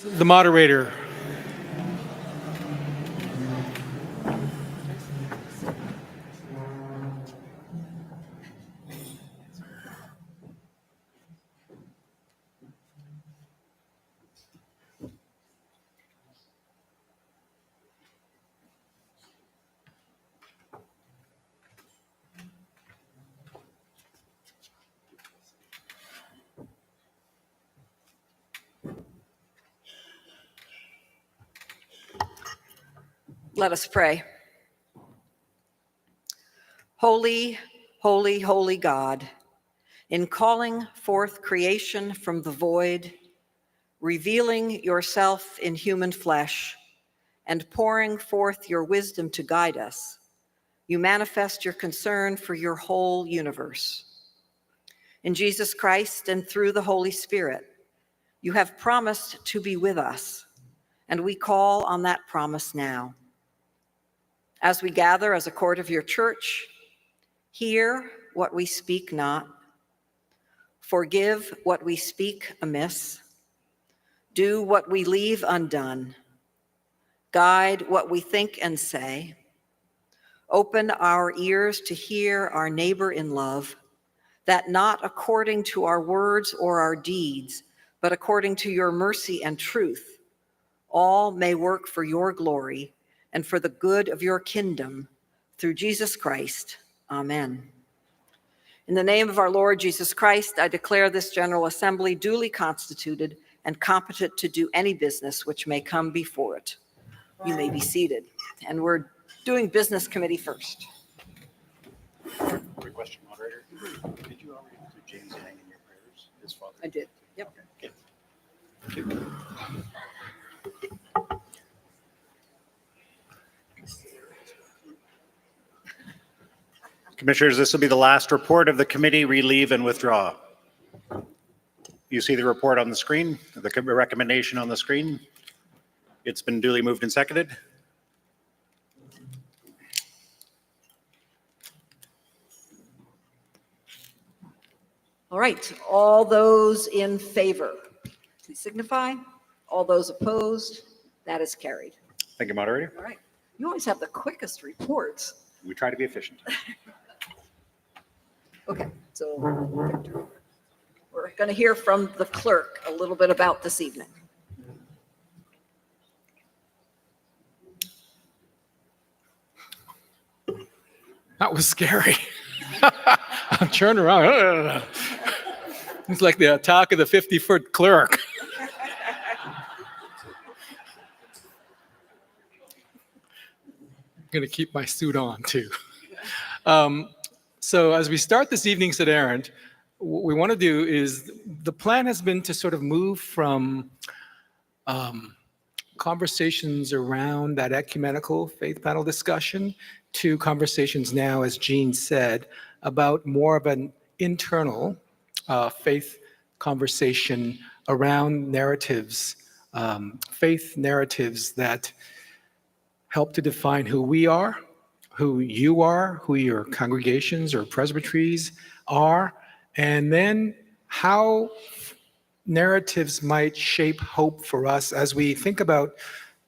The moderator. Let us pray. Holy, holy, holy God, in calling forth creation from the void, revealing yourself in human flesh, and pouring forth your wisdom to guide us, you manifest your concern for your whole universe. In Jesus Christ and through the Holy Spirit, you have promised to be with us, and we call on that promise now. As we gather as a court of your church, hear what we speak not, forgive what we speak amiss, do what we leave undone, guide what we think and say, open our ears to hear our neighbor in love, that not according to our words or our deeds, but according to your mercy and truth, all may work for your glory and for the good of your kingdom, through Jesus Christ. Amen. In the name of our Lord Jesus Christ, I declare this General Assembly duly constituted and competent to do any business which may come before it. You may be seated. And we're doing Business Committee first. Quick question, moderator. Did you already include James Yang in your prayers, his father? I did. Yep. Okay. Thank you. Commissioners, this will be the last report of the committee, relieve and withdraw. You see the report on the screen, the recommendation on the screen. It's been duly moved and seconded. All right, all those in favor, please signify. All those opposed, that is carried. Thank you, moderator. All right, you always have the quickest reports. We try to be efficient. Okay, so we're going to hear from the clerk a little bit about this evening. That was scary. I'm turning around. It's like the attack of the 50-foot clerk. I'm going to keep my suit on, too. So as we start this evening Sederunt, what we want to do is, the plan has been to sort of move from conversations around that ecumenical faith panel discussion to conversations now, as Jean said, about more of an internal faith conversation around narratives, faith narratives that help to define who we are, who you are, who your congregations or presbyteries are, and then how narratives might shape hope for us as we think about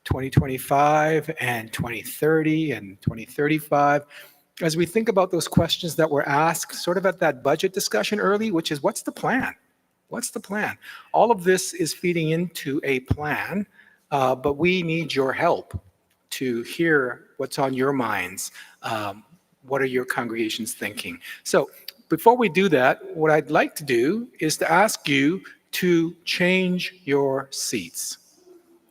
2025 and 2030 and 2035, as we think about those questions that were asked sort of at that budget discussion early, which is, what's the plan? What's the plan? All of this is feeding into a plan, but we need your help to hear what's on your minds. What are your congregations thinking? So before we do that, what I'd like to do is to ask you to change your seats.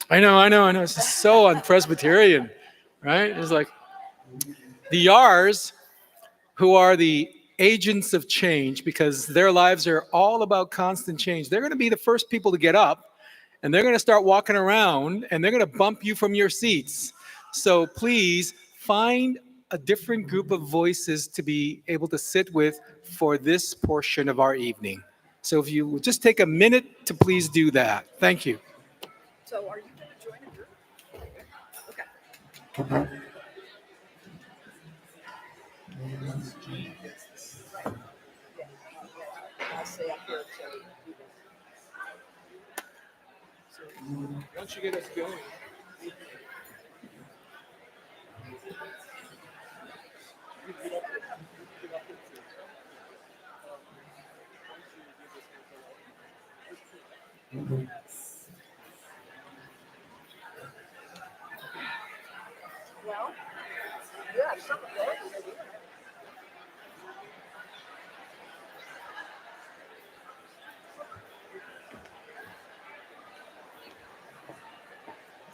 I know. It's so un-Presbyterian, right? It's like the Yars, who are the agents of change, because their lives are all about constant change. They're going to be the first people to get up, and they're going to start walking around, and they're going to bump you from your seats. So please find a different group of voices to be able to sit with for this portion of our evening. So if you would just take a minute to please do that. Thank you. So are you going to join a group? Okay. Right. Yeah. I'll stay up here until you do this. So Once you get us going.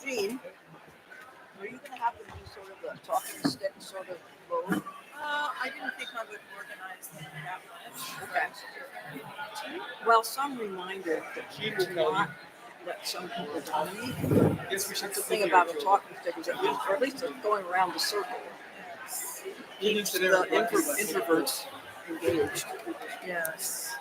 Jean, are you going to have to do sort of a talking stick sort of mode? I didn't think I would organize them that much. Okay. Well, some reminder that you will not let some people dominate. Yes, we should. That's the thing about a talking stick is at least, or at least it's going around the circle. Keeps the introverts engaged. Yes.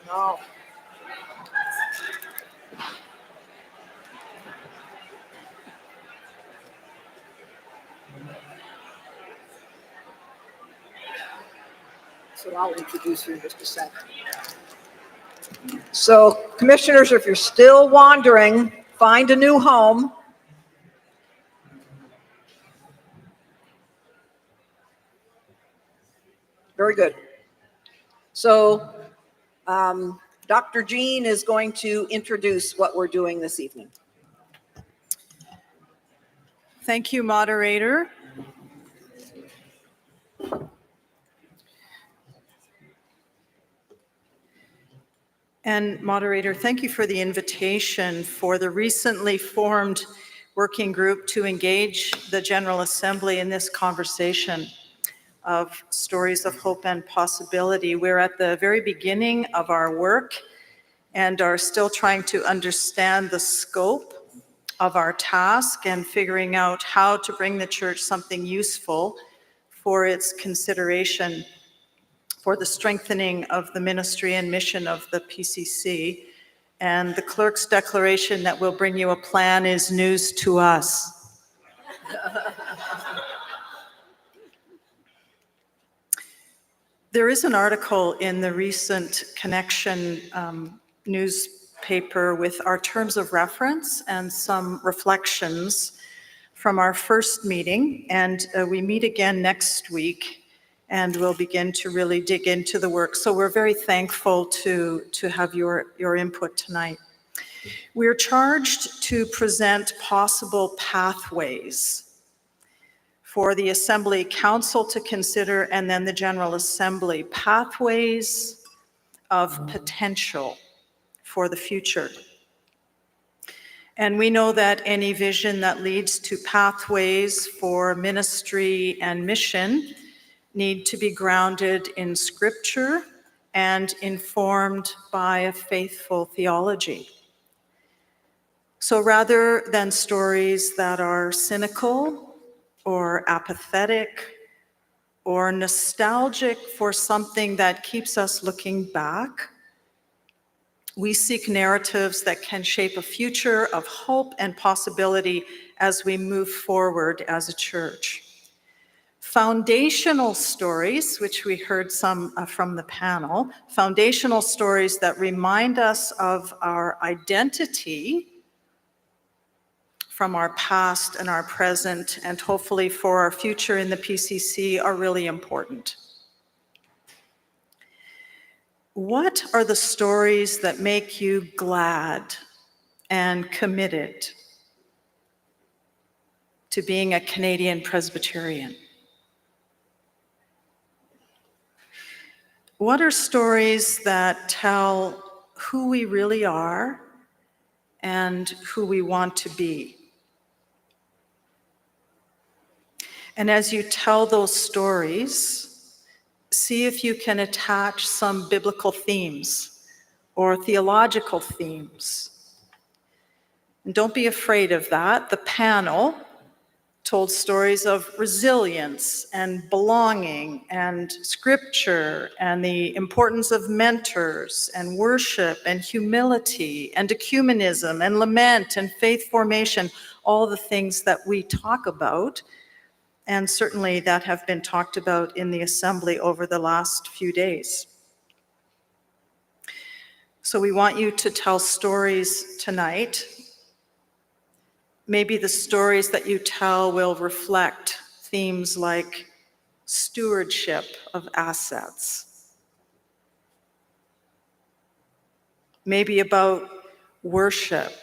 No. So I'll introduce you in just a second. So, commissioners, if you're still wandering, find a new home. Very good. So, Dr. Jean is going to introduce what we're doing this evening. Thank you, moderator. And moderator, thank you for the invitation for the recently formed working group to engage the General Assembly in this conversation of stories of hope and possibility. We're at the very beginning of our work and are still trying to understand the scope of our task and figuring out how to bring the church something useful for its consideration for the strengthening of the ministry and mission of the PCC. And the clerk's declaration that will bring you a plan is news to us. There is an article in the recent Connection newspaper with our terms of reference and some reflections from our first meeting. And we meet again next week and we'll begin to really dig into the work. So we're very thankful to have your input tonight. We're charged to present possible pathways for the Assembly Council to consider and then the General Assembly, pathways of potential for the future. And we know that any vision that leads to pathways for ministry and mission need to be grounded in Scripture and informed by a faithful theology. So rather than stories that are cynical or apathetic or nostalgic for something that keeps us looking back, we seek narratives that can shape a future of hope and possibility as we move forward as a church. Foundational stories, which we heard some from the panel, foundational stories that remind us of our identity from our past and our present, and hopefully for our future in the PCC, are really important. What are the stories that make you glad and committed to being a Canadian Presbyterian? What are stories that tell who we really are and who we want to be? And as you tell those stories, see if you can attach some biblical themes or theological themes. And don't be afraid of that. The panel told stories of resilience and belonging and scripture and the importance of mentors and worship and humility and ecumenism and lament and faith formation, all the things that we talk about, and certainly that have been talked about in the assembly over the last few days. So we want you to tell stories tonight. Maybe the stories that you tell will reflect themes like stewardship of assets, maybe about worship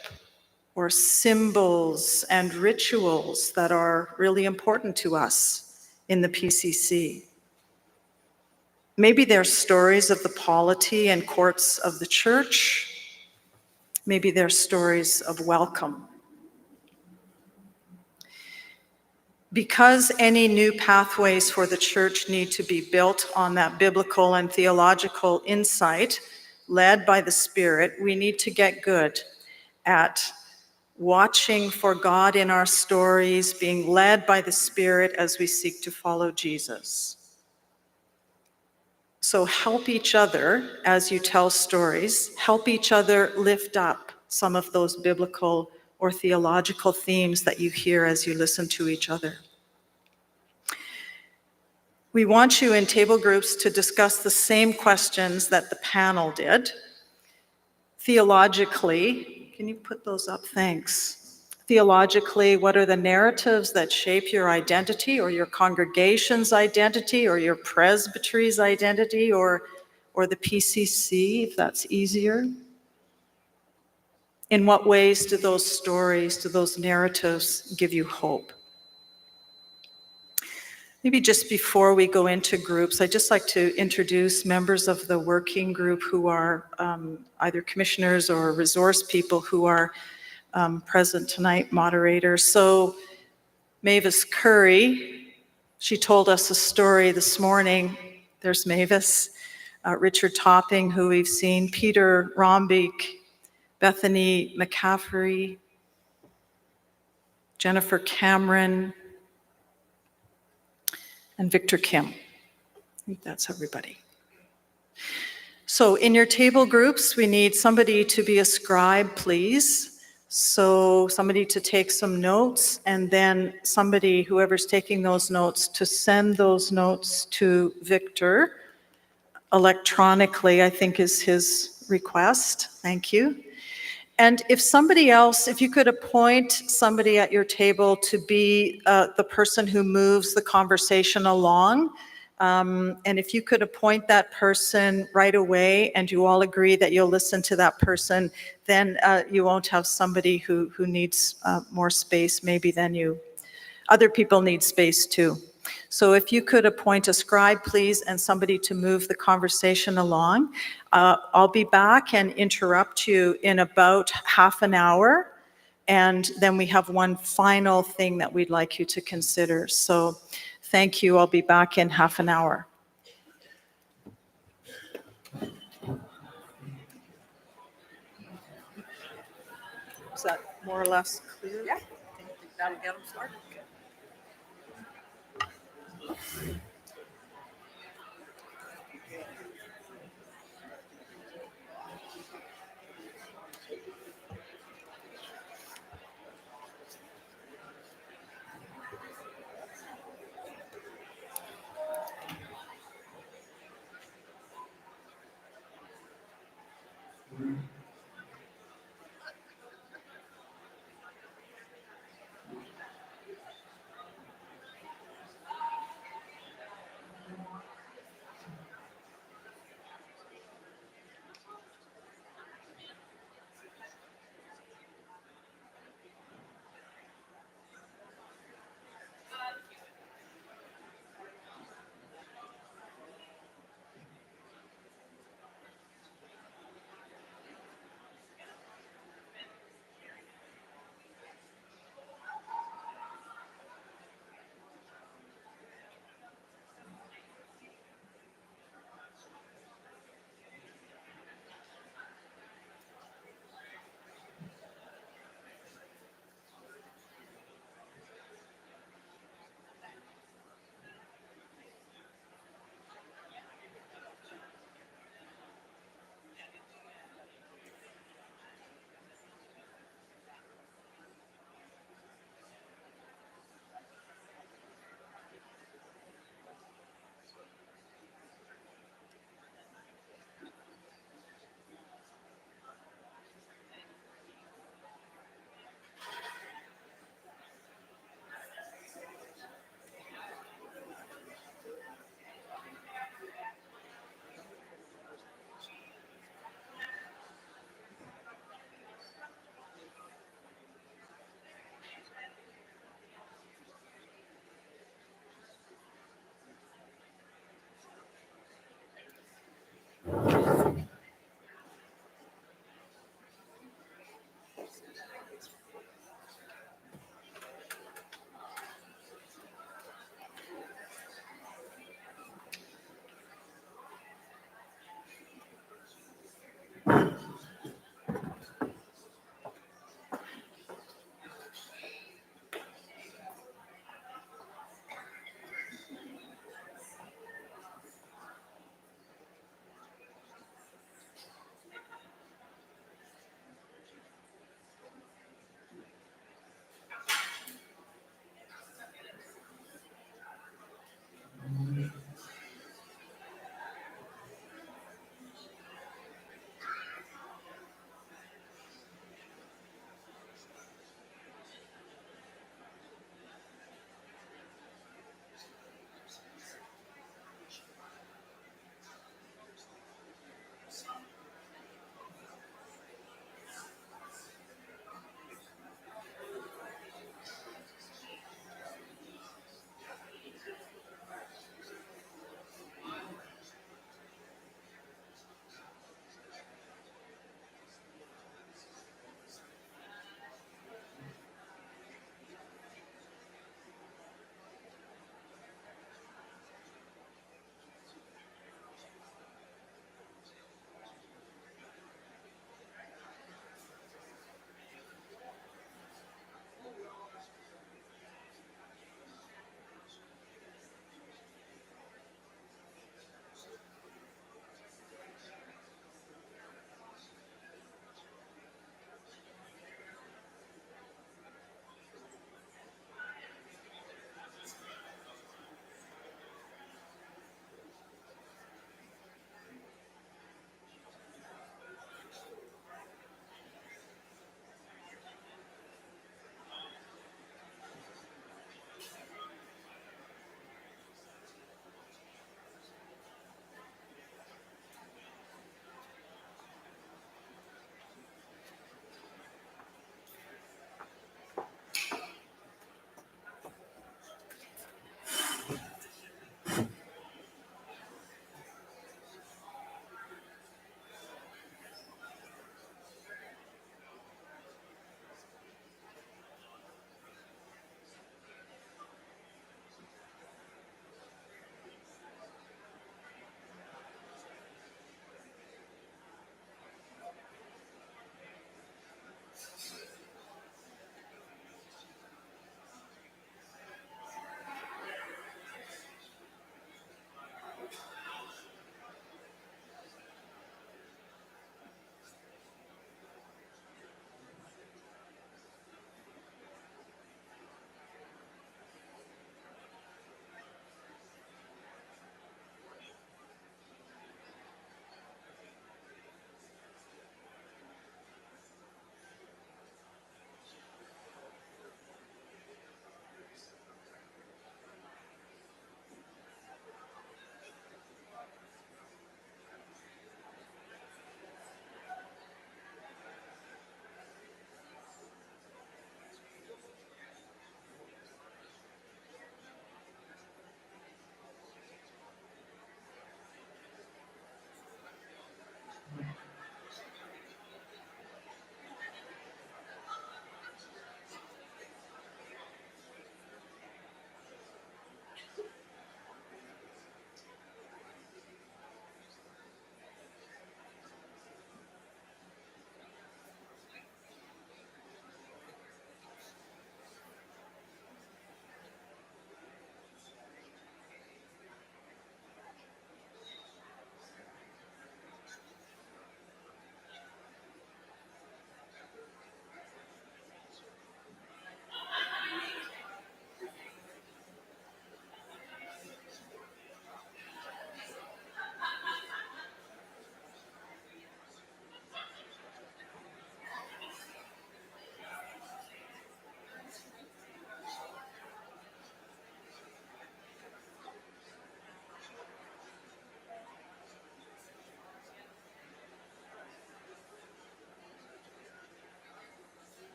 or symbols and rituals that are really important to us in the PCC. Maybe they're stories of the polity and courts of the church. Maybe they're stories of welcome. Because any new pathways for the church need to be built on that biblical and theological insight led by the Spirit, we need to get good at watching for God in our stories, being led by the Spirit as we seek to follow Jesus. So help each other as you tell stories, help each other lift up some of those biblical or theological themes that you hear as you listen to each other. We want you in table groups to discuss the same questions that the panel did. Theologically, can you put those up? Thanks. Theologically, what are the narratives that shape your identity or your congregation's identity or your presbytery's identity or the PCC, if that's easier? In what ways do those stories, do those narratives give you hope? Maybe just before we go into groups, I'd just like to introduce members of the working group who are either commissioners or resource people who are present tonight, moderators. So Mavis Curry, she told us a story this morning. There's Mavis. Richard Topping, who we've seen, Peter Rombeek, Bethany McCaffrey, Jennifer Cameron, and Victor Kim. I think that's everybody. So in your table groups, we need somebody to be a scribe, please. So somebody to take some notes, and then somebody, whoever's taking those notes, to send those notes to Victor electronically, I think is his request. Thank you. And if somebody else, if you could appoint somebody at your table to be the person who moves the conversation along, and if you could appoint that person right away and you all agree that you'll listen to that person, then you won't have somebody who needs more space maybe than you. Other people need space too. So if you could appoint a scribe, please, and somebody to move the conversation along. I'll be back and interrupt you in about half an hour, and then we have one final thing that we'd like you to consider. So thank you. I'll be back in half an hour. Is that more or less clear? Yeah, I think that'll get them started.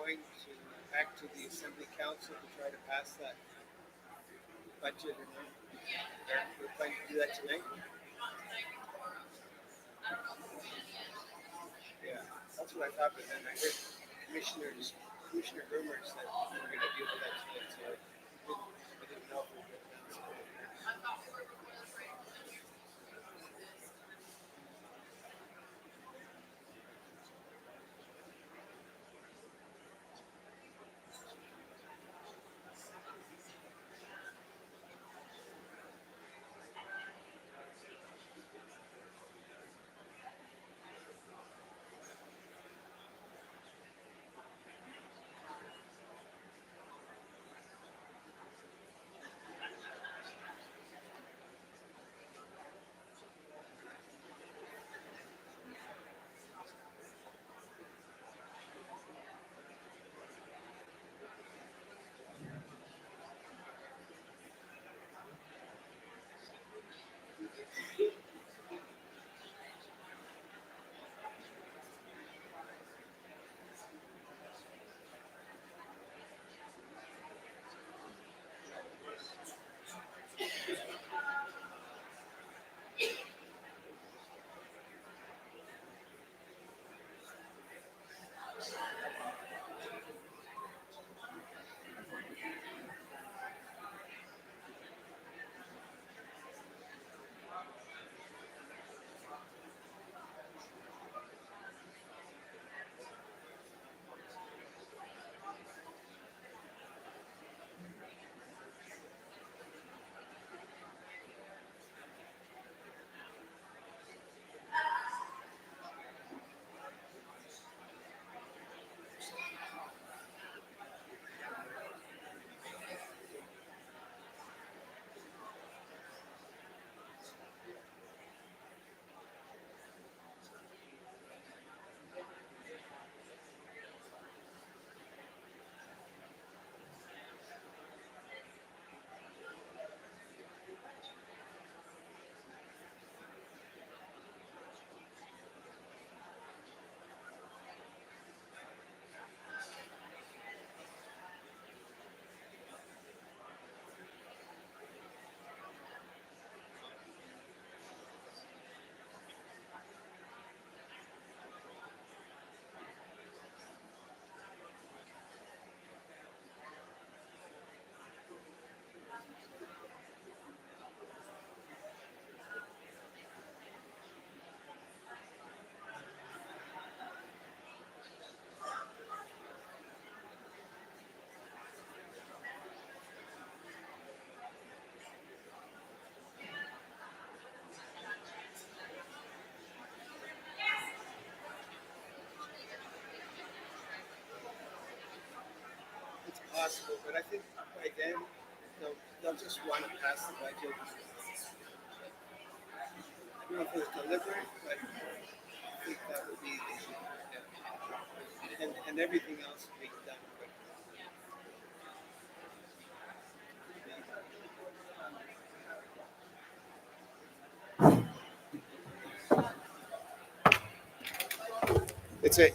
going to back to the Assembly Council to try to pass that budget or not? We're planning to do that tonight? Yeah, that's what I thought, but then I heard Commissioner Rumors that we were gonna deal with that tonight, so I didn't know if we were gonna. It's possible, but I think by then they'll just want to pass the budget. I don't know if it was deliberate, but I think that would be and everything else would be done quickly. It's a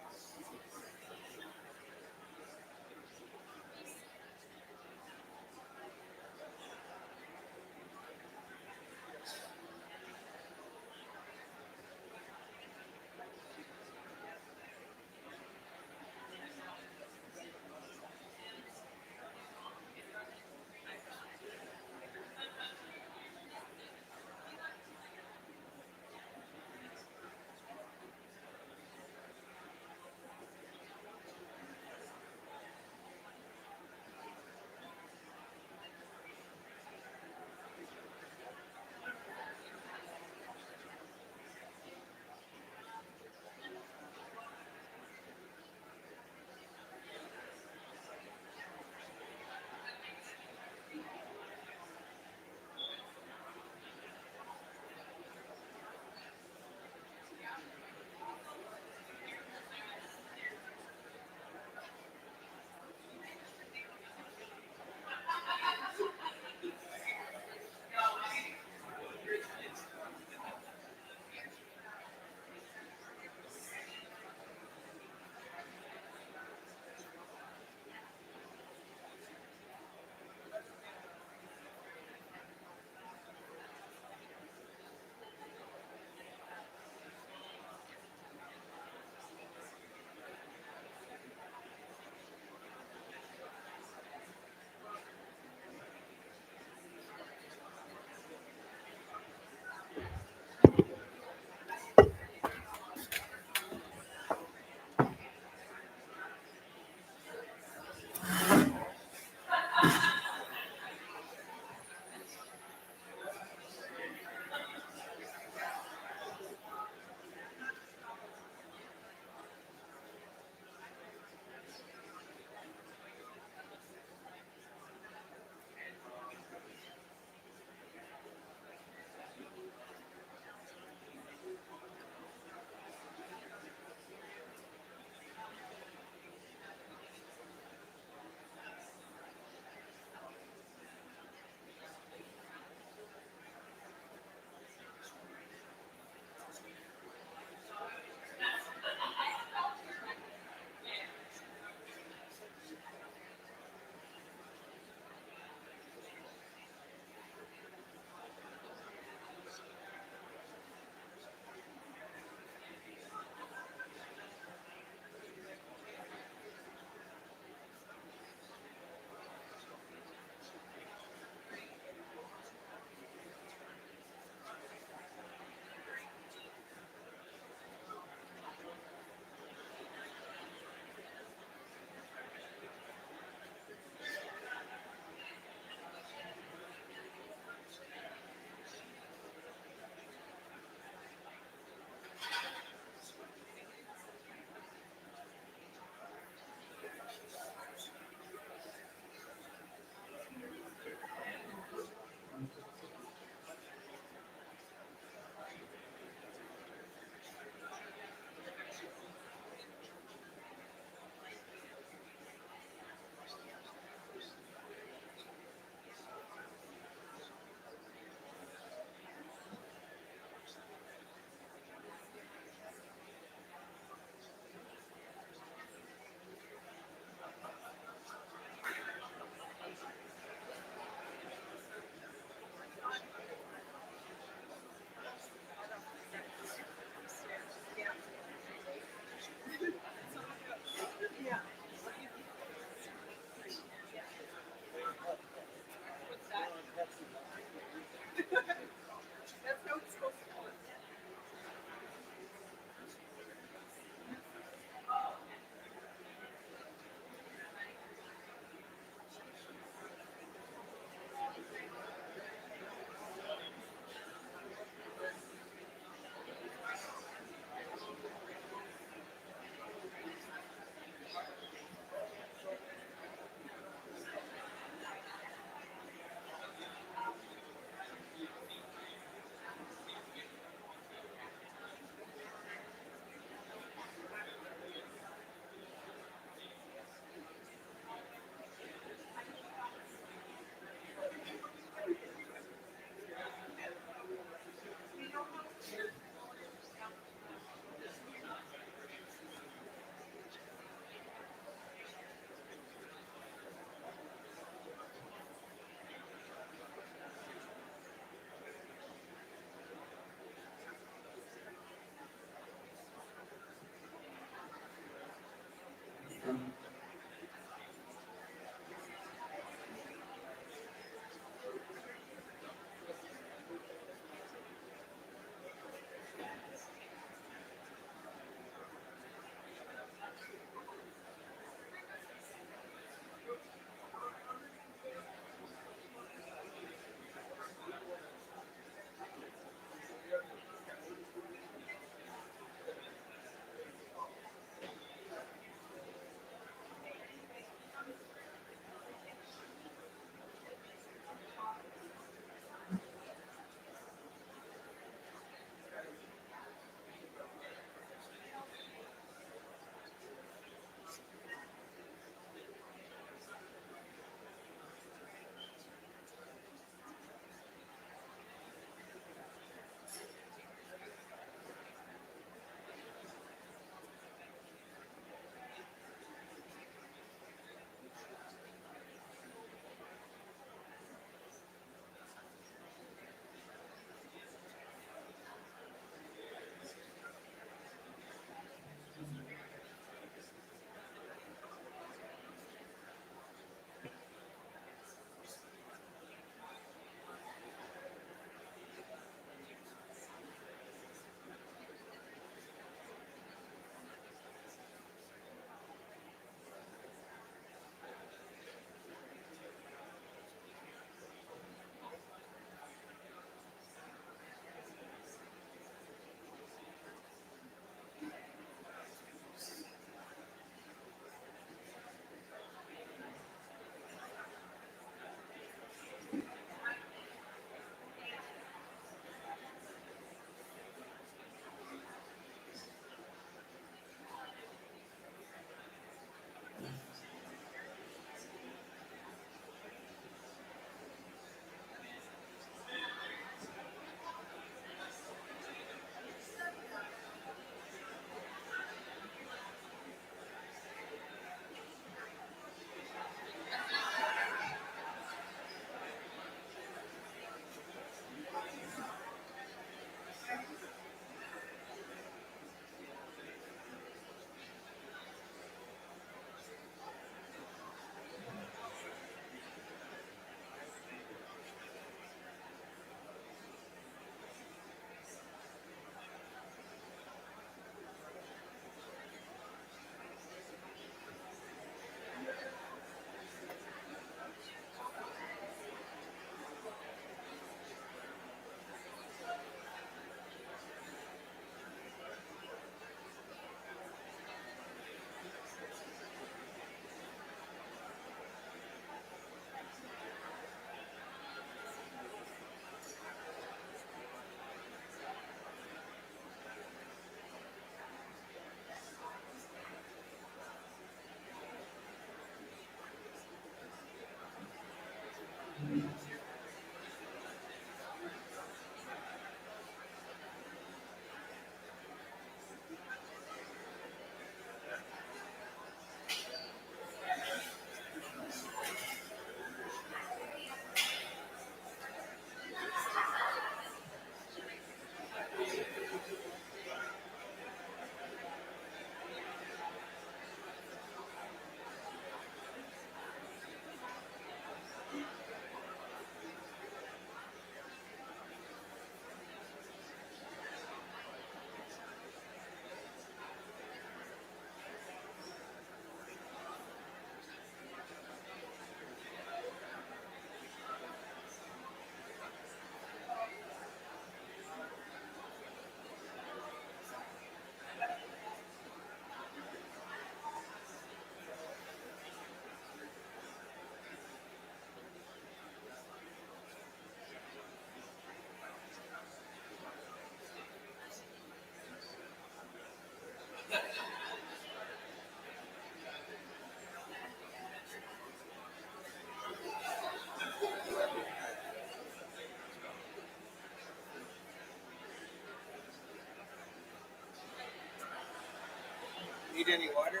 Need any water?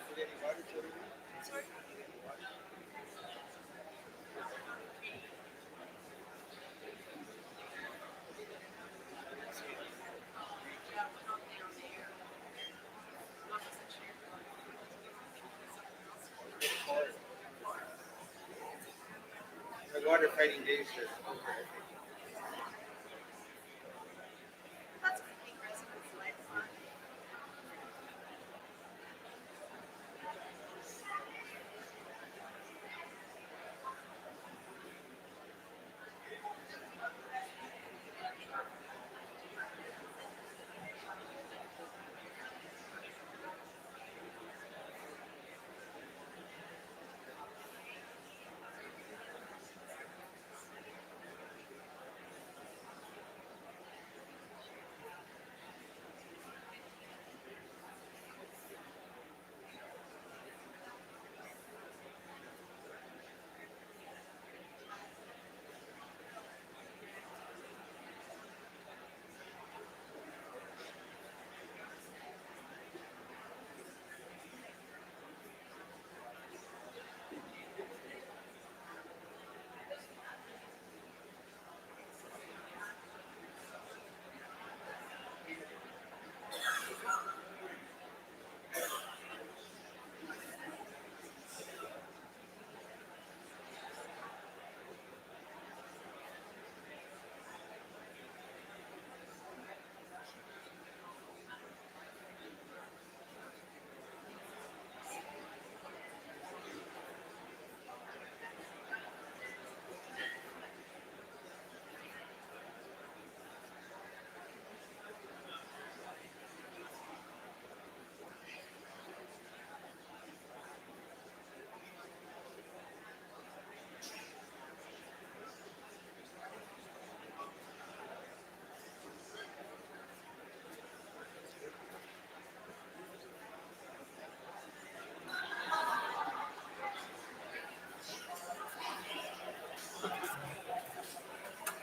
Need any water, Jody? The water fighting days are over.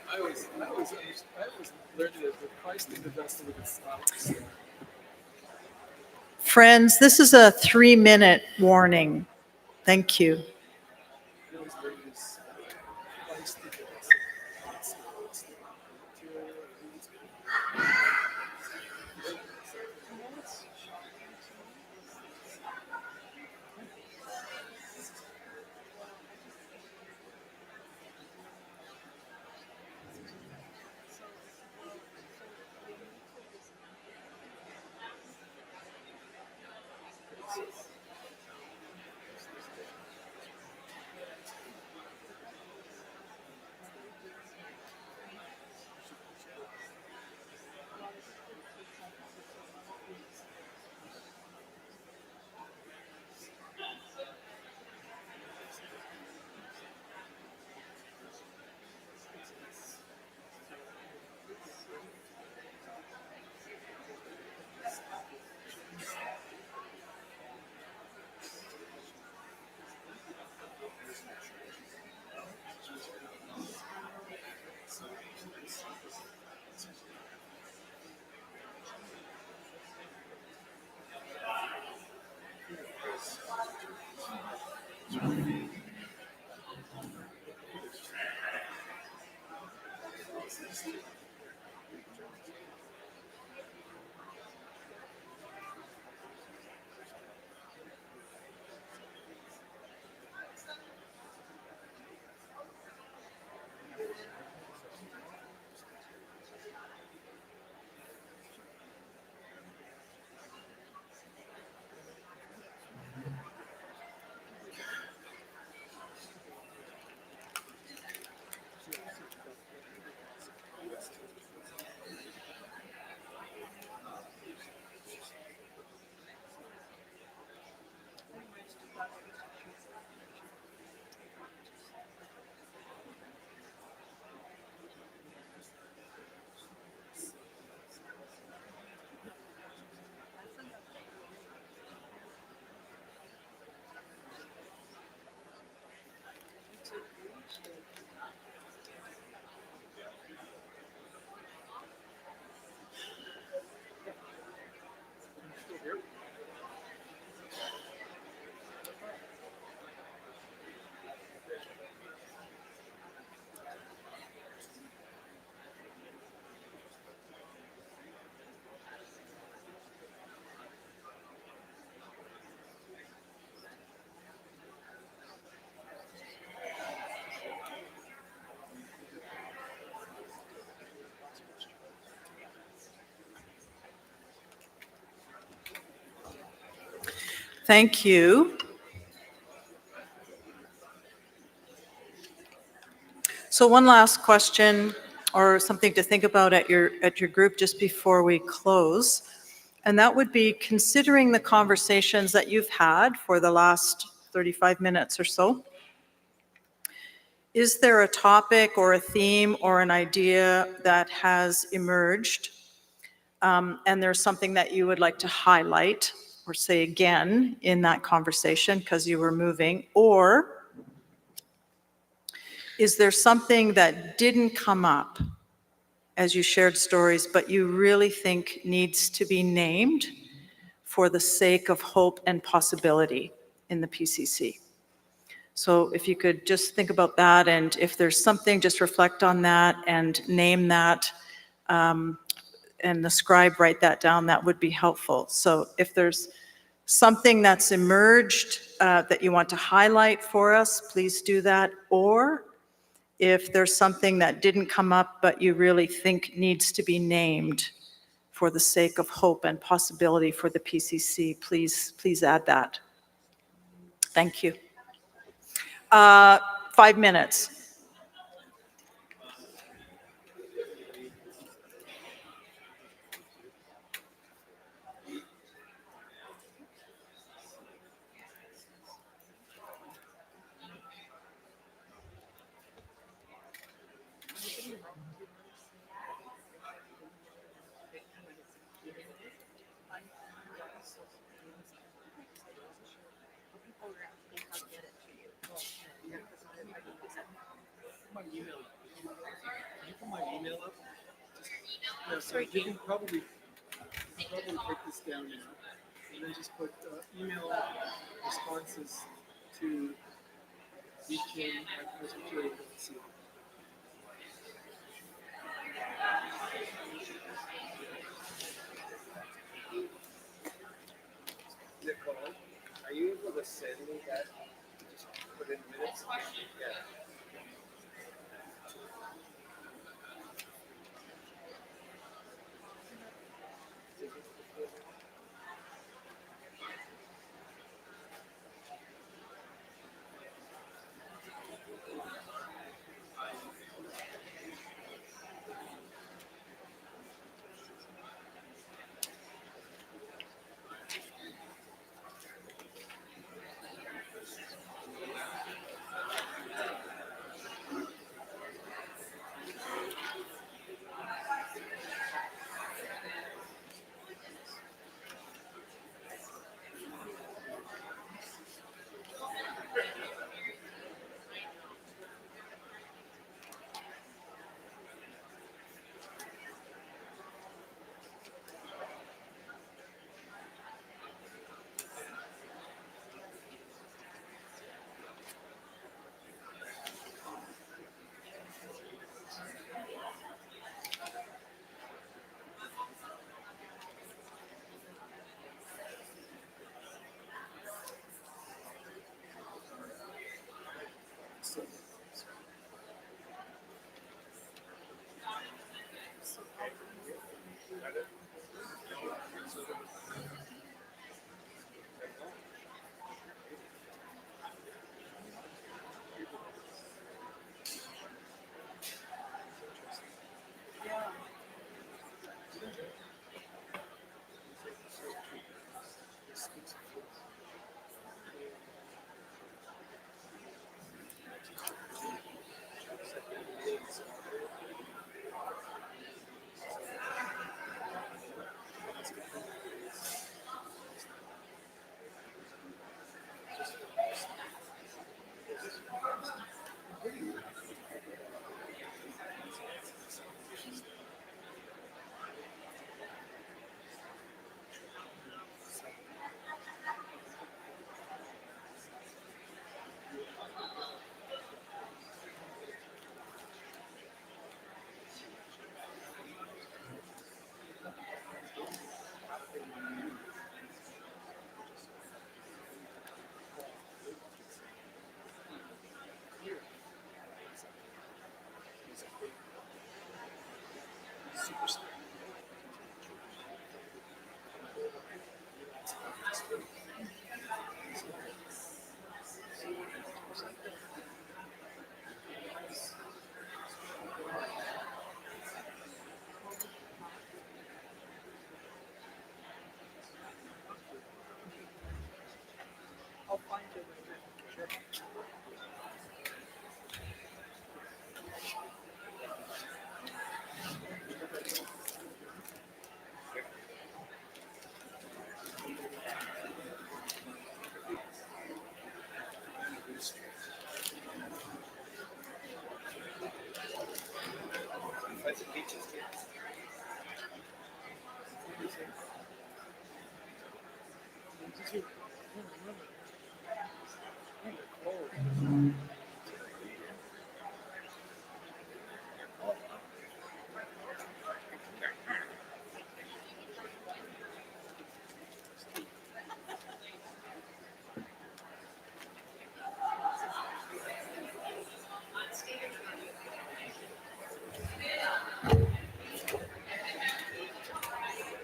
I always learned that the Christ in the vessel of its stops. Friends, this is a 3-minute warning. Thank you. I always learned this Christ in the vessel of its stops. Thank you. So one last question or something to think about at your group just before we close. And that would be considering the conversations that you've had for the last 35 minutes or so. Is there a topic or a theme or an idea that has emerged and there's something that you would like to highlight or say again in that conversation because you were moving? Or is there something that didn't come up as you shared stories, but you really think needs to be named for the sake of hope and possibility in the PCC? So if you could just think about that, and if there's something, just reflect on that and name that, and the scribe write that down, that would be helpful. So if there's something that's emerged that you want to highlight for us, please do that. Or if there's something that didn't come up but you really think needs to be named for the sake of hope and possibility for the PCC, please add that. Thank you. 5 minutes. My email. Can you put my email up? No, sorry. You can probably take this down now, and then just put email responses to deacon@presbyterian.ca. Nicole, are you able to send me that? Just put in minutes? Yeah.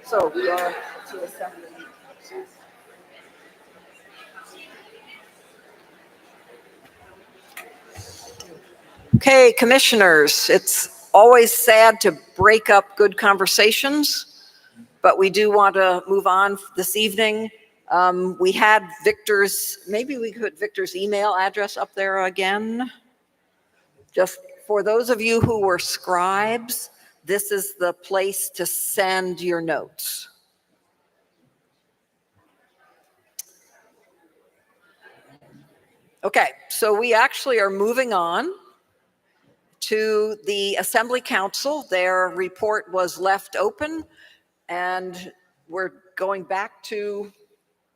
So we are to assembly. Okay, commissioners, it's always sad to break up good conversations, but we do want to move on this evening. We had maybe we could Victor's email address up there again. Just for those of you who were scribes, this is the place to send your notes. Okay, so we actually are moving on to the Assembly Council. Their report was left open, and we're going back to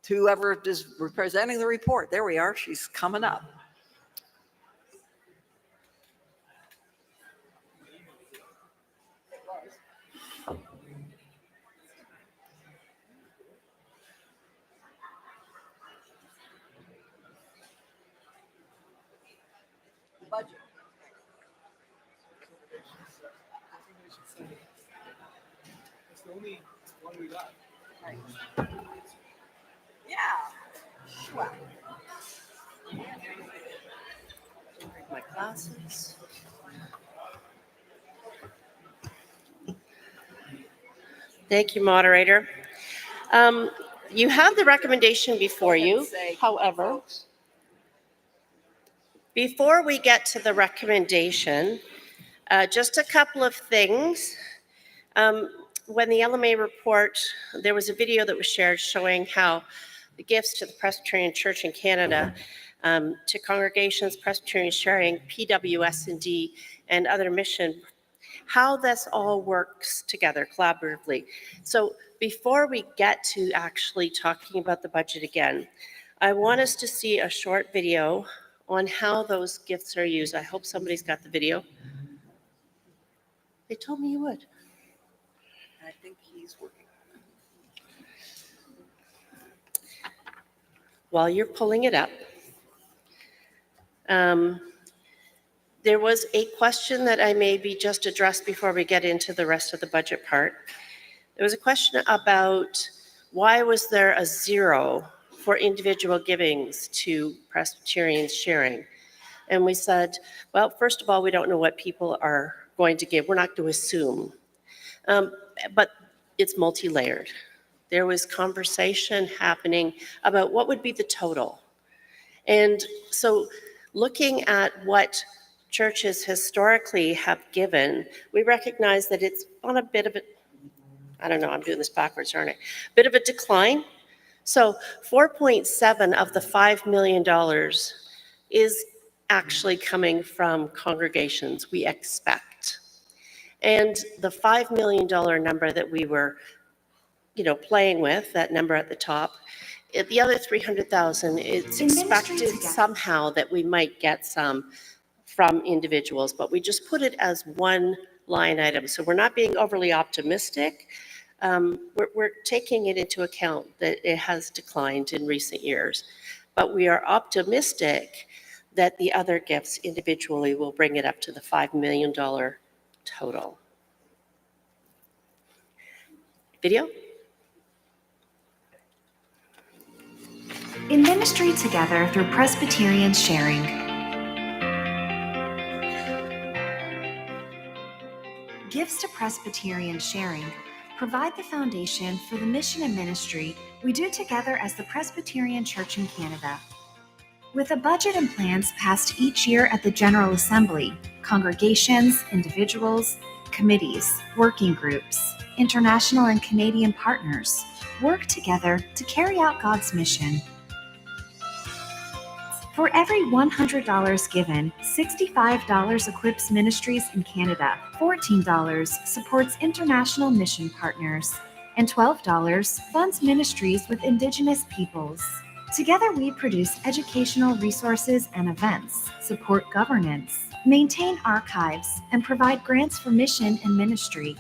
whoever is representing the report. There we are. She's coming up. Budget. It's the only one we got. Right. Yeah. Well, My glasses. Thank you, moderator. You have the recommendation before you. However, before we get to the recommendation, just a couple of things. When the LMA report, there was a video that was shared showing how the gifts to the Presbyterian Church in Canada, to congregations, Presbyterian Sharing, PWS&D, and other mission, how this all works together collaboratively. So before we get to actually talking about the budget again, I want us to see a short video on how those gifts are used. I hope somebody's got the video. They told me you would. I think he's working. While you're pulling it up, there was a question that I maybe just addressed before we get into the rest of the budget part. There was a question about why was there a 0 for individual givings to Presbyterian Sharing? And we said, well, first of all, we don't know what people are going to give. We're not going to assume. But it's multi-layered. There was conversation happening about what would be the total. And so looking at what churches historically have given, we recognize that it's on a bit of a, I don't know, I'm doing this backwards, aren't I? Bit of a decline. So 4.7 of the $5 million is actually coming from congregations, we expect. And the $5 million number that we were, playing with, that number at the top, the other 300,000, it's expected somehow that we might get some from individuals, but we just put it as one line item. So we're not being overly optimistic. We're taking it into account that it has declined in recent years, but we are optimistic that the other gifts individually will bring it up to the $5 million total. Video? In ministry together through Presbyterian Sharing. Gifts to Presbyterian Sharing provide the foundation for the mission and ministry we do together as the Presbyterian Church in Canada. With a budget and plans passed each year at the General Assembly, congregations, individuals, committees, working groups, international and Canadian partners work together to carry out God's mission. For every $100 given, $65 equips ministries in Canada, $14 supports international mission partners, and $12 funds ministries with Indigenous peoples. Together, we produce educational resources and events, support governance, maintain archives, and provide grants for mission and ministry.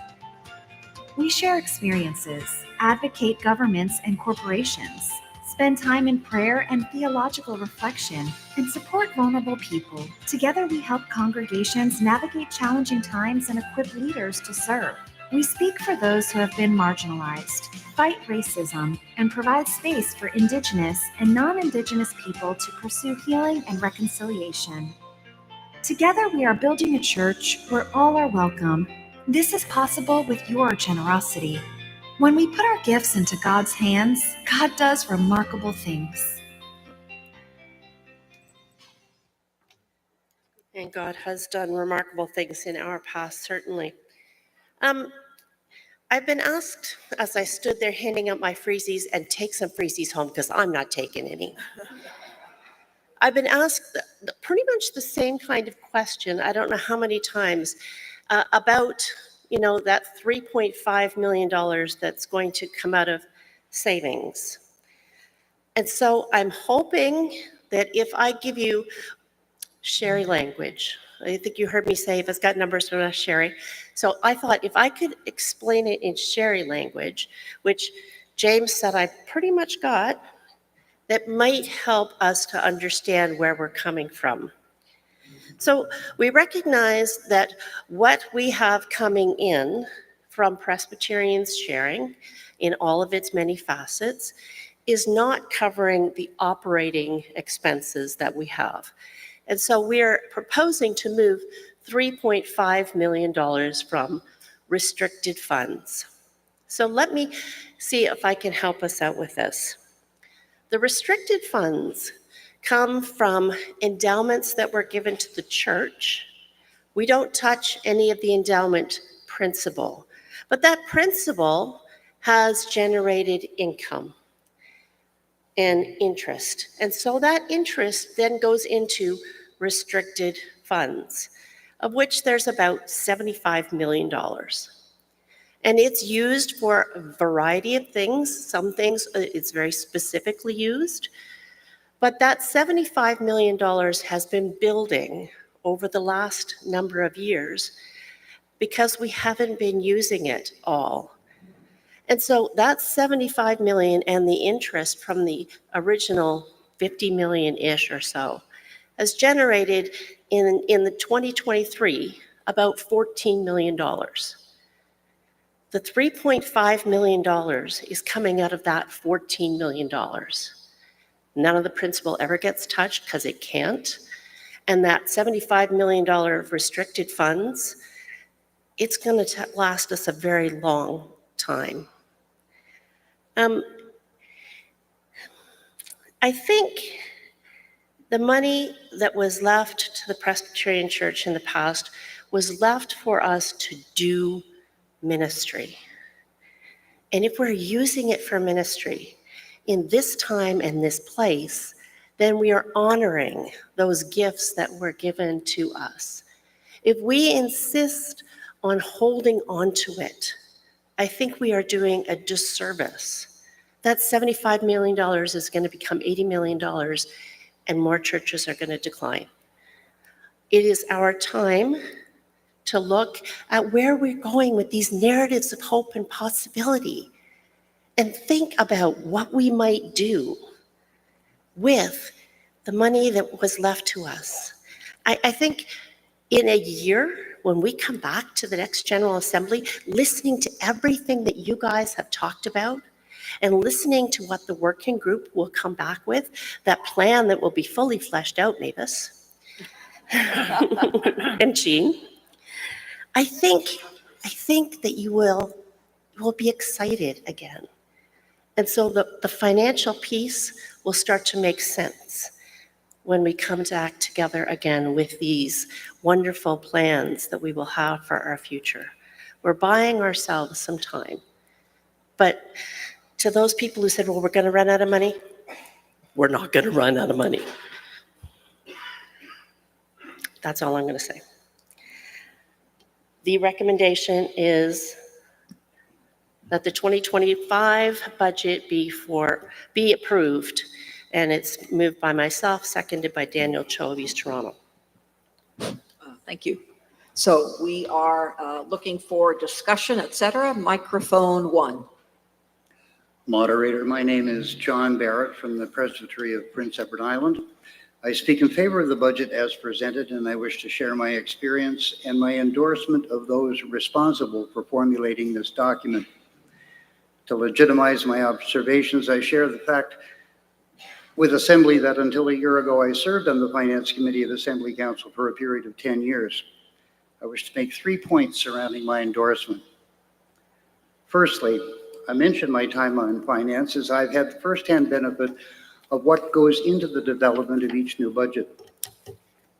We share experiences, advocate governments and corporations, spend time in prayer and theological reflection, and support vulnerable people. Together, we help congregations navigate challenging times and equip leaders to serve. We speak for those who have been marginalized, fight racism, and provide space for Indigenous and non-Indigenous people to pursue healing and reconciliation. Together, we are building a church where all are welcome. This is possible with your generosity. When we put our gifts into God's hands, God does remarkable things. And God has done remarkable things in our past, certainly. I've been asked, as I stood there handing out my freezies, and take some freezies home because I'm not taking any. I've been asked pretty much the same kind of question, I don't know how many times, about, that $3.5 million that's going to come out of savings. And so I'm hoping that if I give you Sherry language, I think you heard me say if it's got numbers from Sherry. So I thought if I could explain it in Sherry language, which James said I pretty much got, that might help us to understand where we're coming from. So we recognize that what we have coming in from Presbyterians sharing in all of its many facets is not covering the operating expenses that we have. And so we're proposing to move $3.5 million from restricted funds. So let me see if I can help us out with this. The restricted funds come from endowments that were given to the church. We don't touch any of the endowment principal, but that principal has generated income and interest. And so that interest then goes into restricted funds, of which there's about $75 million. And it's used for a variety of things. Some things it's very specifically used. But that $75 million has been building over the last number of years because we haven't been using it all. And so that 75 million and the interest from the original 50 million-ish or so has generated in the 2023 about $14 million. The $3.5 million is coming out of that $14 million. None of the principal ever gets touched because it can't. And that $75 million of restricted funds, it's going to last us a very long time. I think the money that was left to the Presbyterian Church in the past was left for us to do ministry. And if we're using it for ministry in this time and this place, then we are honoring those gifts that were given to us. If we insist on holding on to it, I think we are doing a disservice. That $75 million is going to become $80 million, and more churches are going to decline. It is our time to look at where we're going with these narratives of hope and possibility and think about what we might do with the money that was left to us. I think in a year, when we come back to the next General Assembly, listening to everything that you guys have talked about and listening to what the working group will come back with, that plan that will be fully fleshed out, Mavis and Jean, I think that you will be excited again. And so the financial piece will start to make sense when we come back together again with these wonderful plans that we will have for our future. We're buying ourselves some time. But to those people who said, well, we're going to run out of money, we're not going to run out of money. That's all I'm going to say. The recommendation is that the 2025 budget be approved. And it's moved by myself, seconded by Daniel Cho of East Toronto. Thank you. So we are looking for discussion, et cetera. Microphone 1. Moderator, my name is John Barrett from the Presbyterian of Prince Edward Island. I speak in favor of the budget as presented, and I wish to share my experience and my endorsement of those responsible for formulating this document. To legitimize my observations, I share the fact with Assembly that until a year ago, I served on the Finance Committee of Assembly Council for a period of 10 years. I wish to make 3 points surrounding my endorsement. Firstly, I mentioned my time on finance as I've had the firsthand benefit of what goes into the development of each new budget.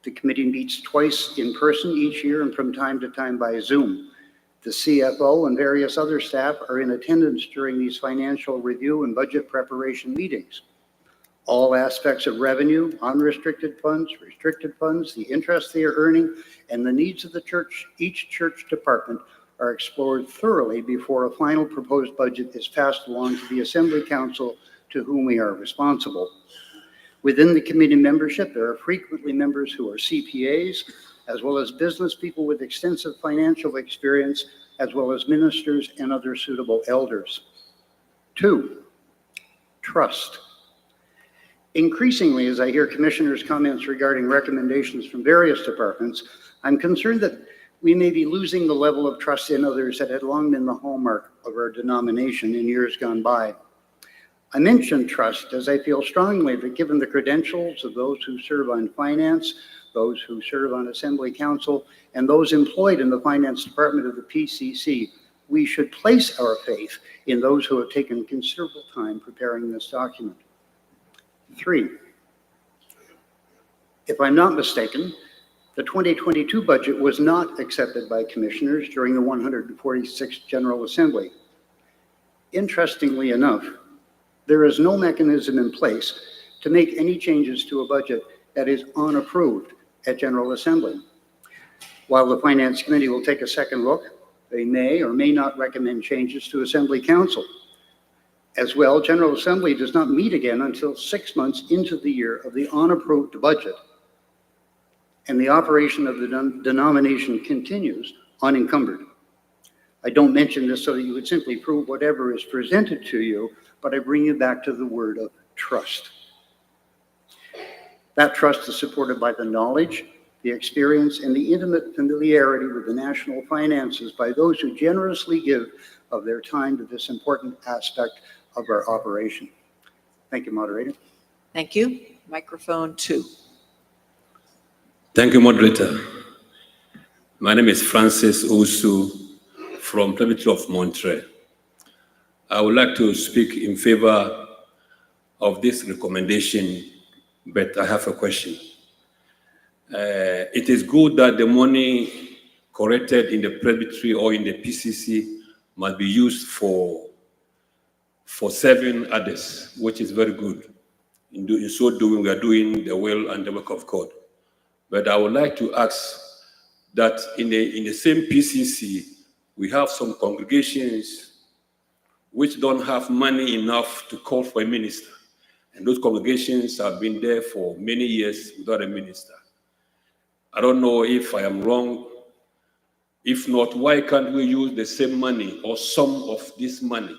The committee meets twice in person each year and from time to time by Zoom. The CFO and various other staff are in attendance during these financial review and budget preparation meetings. All aspects of revenue, unrestricted funds, restricted funds, the interest they are earning, and the needs of the church, each church department are explored thoroughly before a final proposed budget is passed along to the Assembly Council to whom we are responsible. Within the committee membership, there are frequently members who are CPAs, as well as business people with extensive financial experience, as well as ministers and other suitable elders. 2, trust. Increasingly, as I hear commissioners' comments regarding recommendations from various departments, I'm concerned that we may be losing the level of trust in others that had long been the hallmark of our denomination in years gone by. I mention trust as I feel strongly that given the credentials of those who serve on finance, those who serve on Assembly Council, and those employed in the finance department of the PCC, we should place our faith in those who have taken considerable time preparing this document. 3, if I'm not mistaken, the 2022 budget was not accepted by commissioners during the 146th General Assembly. Interestingly enough, there is no mechanism in place to make any changes to a budget that is unapproved at General Assembly. While the Finance Committee will take a second look, they may or may not recommend changes to Assembly Council. As well, General Assembly does not meet again until 6 months into the year of the unapproved budget, and the operation of the denomination continues unencumbered. I don't mention this so that you would simply prove whatever is presented to you, but I bring you back to the word of trust. That trust is supported by the knowledge, the experience, and the intimate familiarity with the national finances by those who generously give of their time to this important aspect of our operation. Thank you, moderator. Thank you. Microphone 2. Thank you, moderator. My name is Francis Owusu from Presbyterian of Montreal. I would like to speak in favor of this recommendation, but I have a question. It is good that the money collected in the Presbytery or in the PCC must be used for serving others, which is very good. In so doing, we are doing the will and the work of God. But I would like to ask that in the same PCC, we have some congregations which don't have money enough to call for a minister. And those congregations have been there for many years without a minister. I don't know if I am wrong. If not, why can't we use the same money or some of this money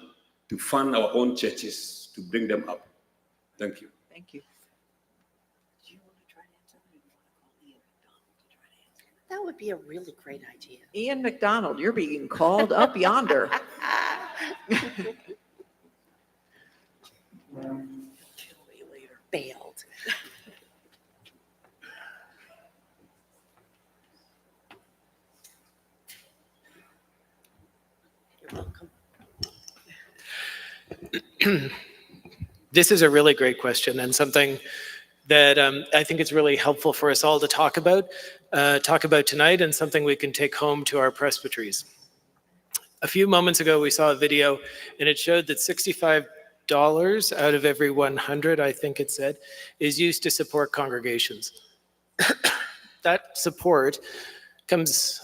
to fund our own churches to bring them up? Thank you. Thank you. That would be a really great idea. Ian McDonald, you're being called up yonder. Bailed. You're welcome. This is a really great question and something that I think it's really helpful for us all to talk about tonight, and something we can take home to our presbyteries. A few moments ago, we saw a video and it showed that $65 out of every 100, I think it said, is used to support congregations. That support comes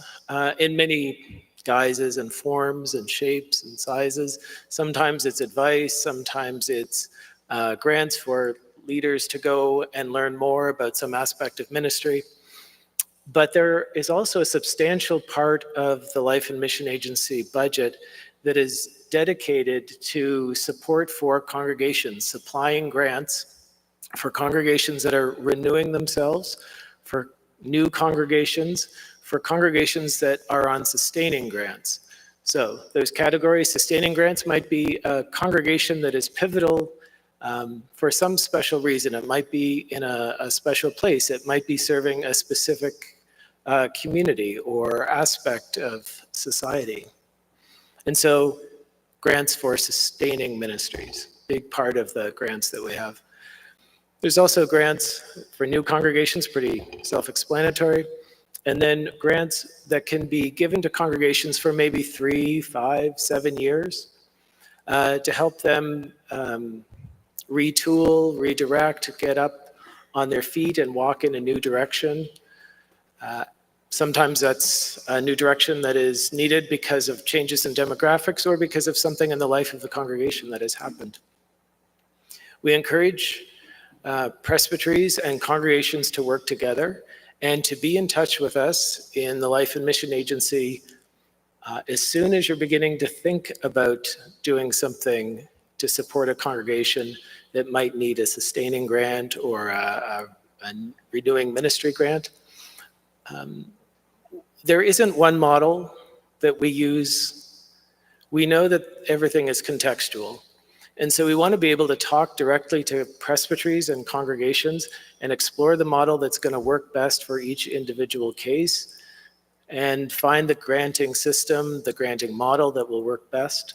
in many guises and forms and shapes and sizes. Sometimes it's advice, sometimes it's grants for leaders to go and learn more about some aspect of ministry. But there is also a substantial part of the Life and Mission Agency budget that is dedicated to support for congregations, supplying grants for congregations that are renewing themselves, for new congregations, for congregations that are on sustaining grants. So those categories, sustaining grants might be a congregation that is pivotal for some special reason. It might be in a special place. It might be serving a specific community or aspect of society. And so grants for sustaining ministries, big part of the grants that we have. There's also grants for new congregations, pretty self-explanatory. And then grants that can be given to congregations for maybe 3, 5, 7 years to help them retool, redirect, get up on their feet and walk in a new direction. Sometimes that's a new direction that is needed because of changes in demographics or because of something in the life of the congregation that has happened. We encourage presbyteries and congregations to work together and to be in touch with us in the Life and Mission Agency as soon as you're beginning to think about doing something to support a congregation that might need a sustaining grant or a renewing ministry grant. There isn't one model that we use. We know that everything is contextual. And so we want to be able to talk directly to presbyteries and congregations and explore the model that's going to work best for each individual case and find the granting system, the granting model that will work best.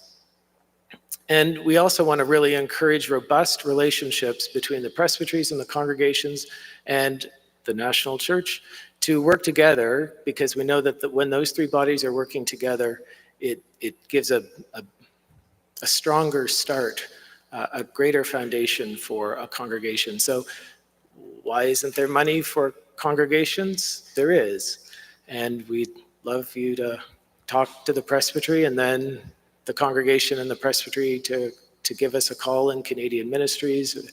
And we also want to really encourage robust relationships between the presbyteries and the congregations and the national church to work together, because we know that when those three bodies are working together, it gives a stronger start, a greater foundation for a congregation. So why isn't there money for congregations? There is. And we'd love you to talk to the presbytery and then the congregation and the presbytery to give us a call in Canadian Ministries.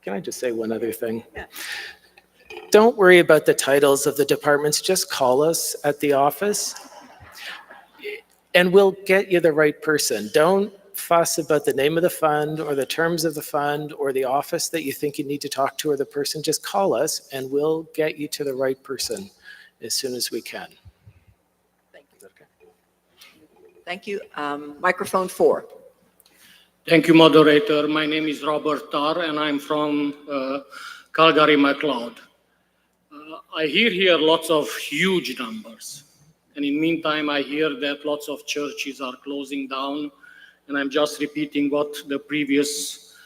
Can I just say one other thing? Yeah. Don't worry about the titles of the departments. Just call us at the office and we'll get you the right person. Don't fuss about the name of the fund or the terms of the fund or the office that you think you need to talk to or the person. Just call us and we'll get you to the right person as soon as we can. Thank you. Thank you. Microphone 4. Thank you, moderator. My name is Robert Tarr, and I'm from Calgary, MacLeod. I hear here lots of huge numbers. And in the meantime, I hear that lots of churches are closing down. And I'm just repeating what the previous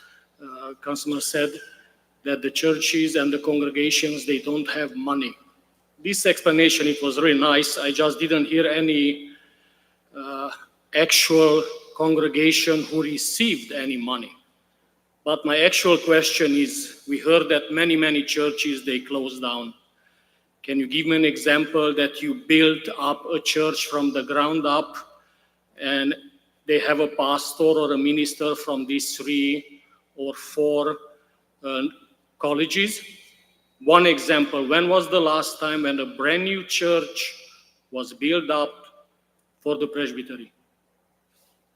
customer said, that the churches and the congregations, they don't have money. This explanation, it was really nice. I just didn't hear any actual congregation who received any money. But my actual question is, we heard that many churches, they closed down. Can you give me an example that you built up a church from the ground up and they have a pastor or a minister from these 3 or 4 colleges? One example, when was the last time when a brand new church was built up for the presbytery?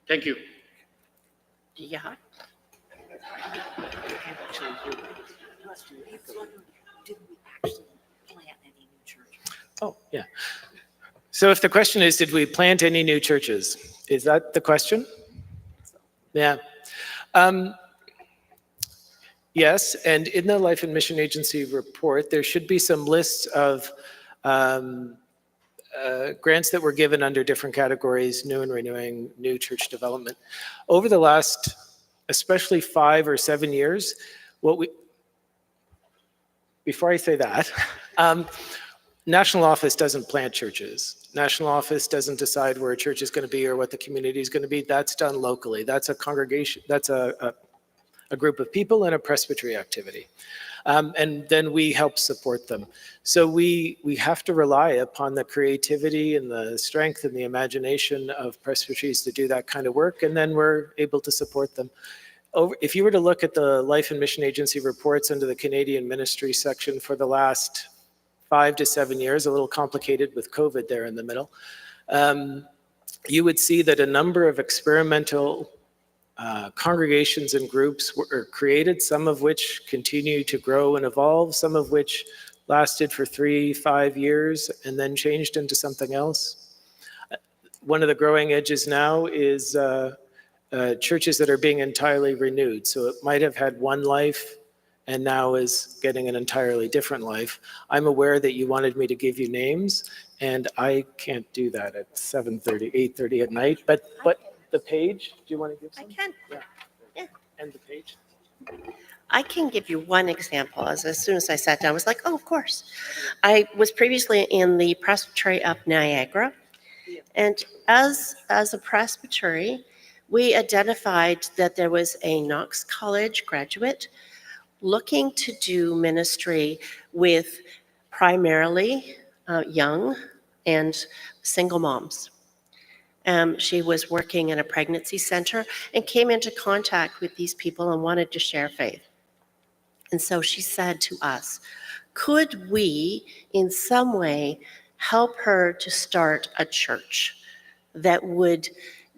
Thank you. Yeah. Oh, yeah. So if the question is, did we plant any new churches? Is that the question? Yeah. Yes, and in the Life and Mission Agency report, there should be some lists of grants that were given under different categories, new and renewing, new church development. Over the last, especially 5 or 7 years, before I say that, National Office doesn't plant churches. National Office doesn't decide where a church is going to be or what the community is going to be. That's done locally. That's a congregation, that's a a group of people in a presbytery activity. And then we help support them. So we have to rely upon the creativity and the strength and the imagination of presbyteries to do that kind of work, and then we're able to support them. If you were to look at the Life and Mission Agency reports under the Canadian Ministry section for the last 5 to 7 years, a little complicated with COVID there in the middle, you would see that a number of experimental congregations and groups were created, some of which continue to grow and evolve, some of which lasted for 3-5 years and then changed into something else. One of the growing edges now is churches that are being entirely renewed. So it might have had one life and now is getting an entirely different life. I'm aware that you wanted me to give you names, and I can't do that at 7:30, 8:30 at night, but the page, do you want to give some? I can. Yeah. And the page? I can give you one example. As soon as I sat down, I was like, oh, of course. I was previously in the Presbytery of Niagara. And as a presbytery, we identified that there was a Knox College graduate looking to do ministry with primarily young and single moms. She was working in a pregnancy center and came into contact with these people and wanted to share faith. And so she said to us, could we in some way help her to start a church that would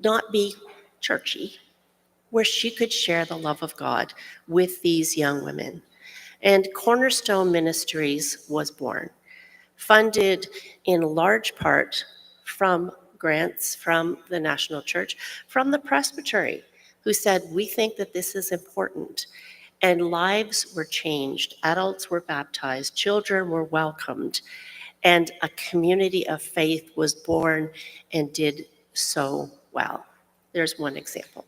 not be churchy, where she could share the love of God with these young women? And Cornerstone Ministries was born, funded in large part from grants from the National Church, from the Presbytery, who said, we think that this is important. And lives were changed, adults were baptized, children were welcomed, and a community of faith was born and did so well. There's one example.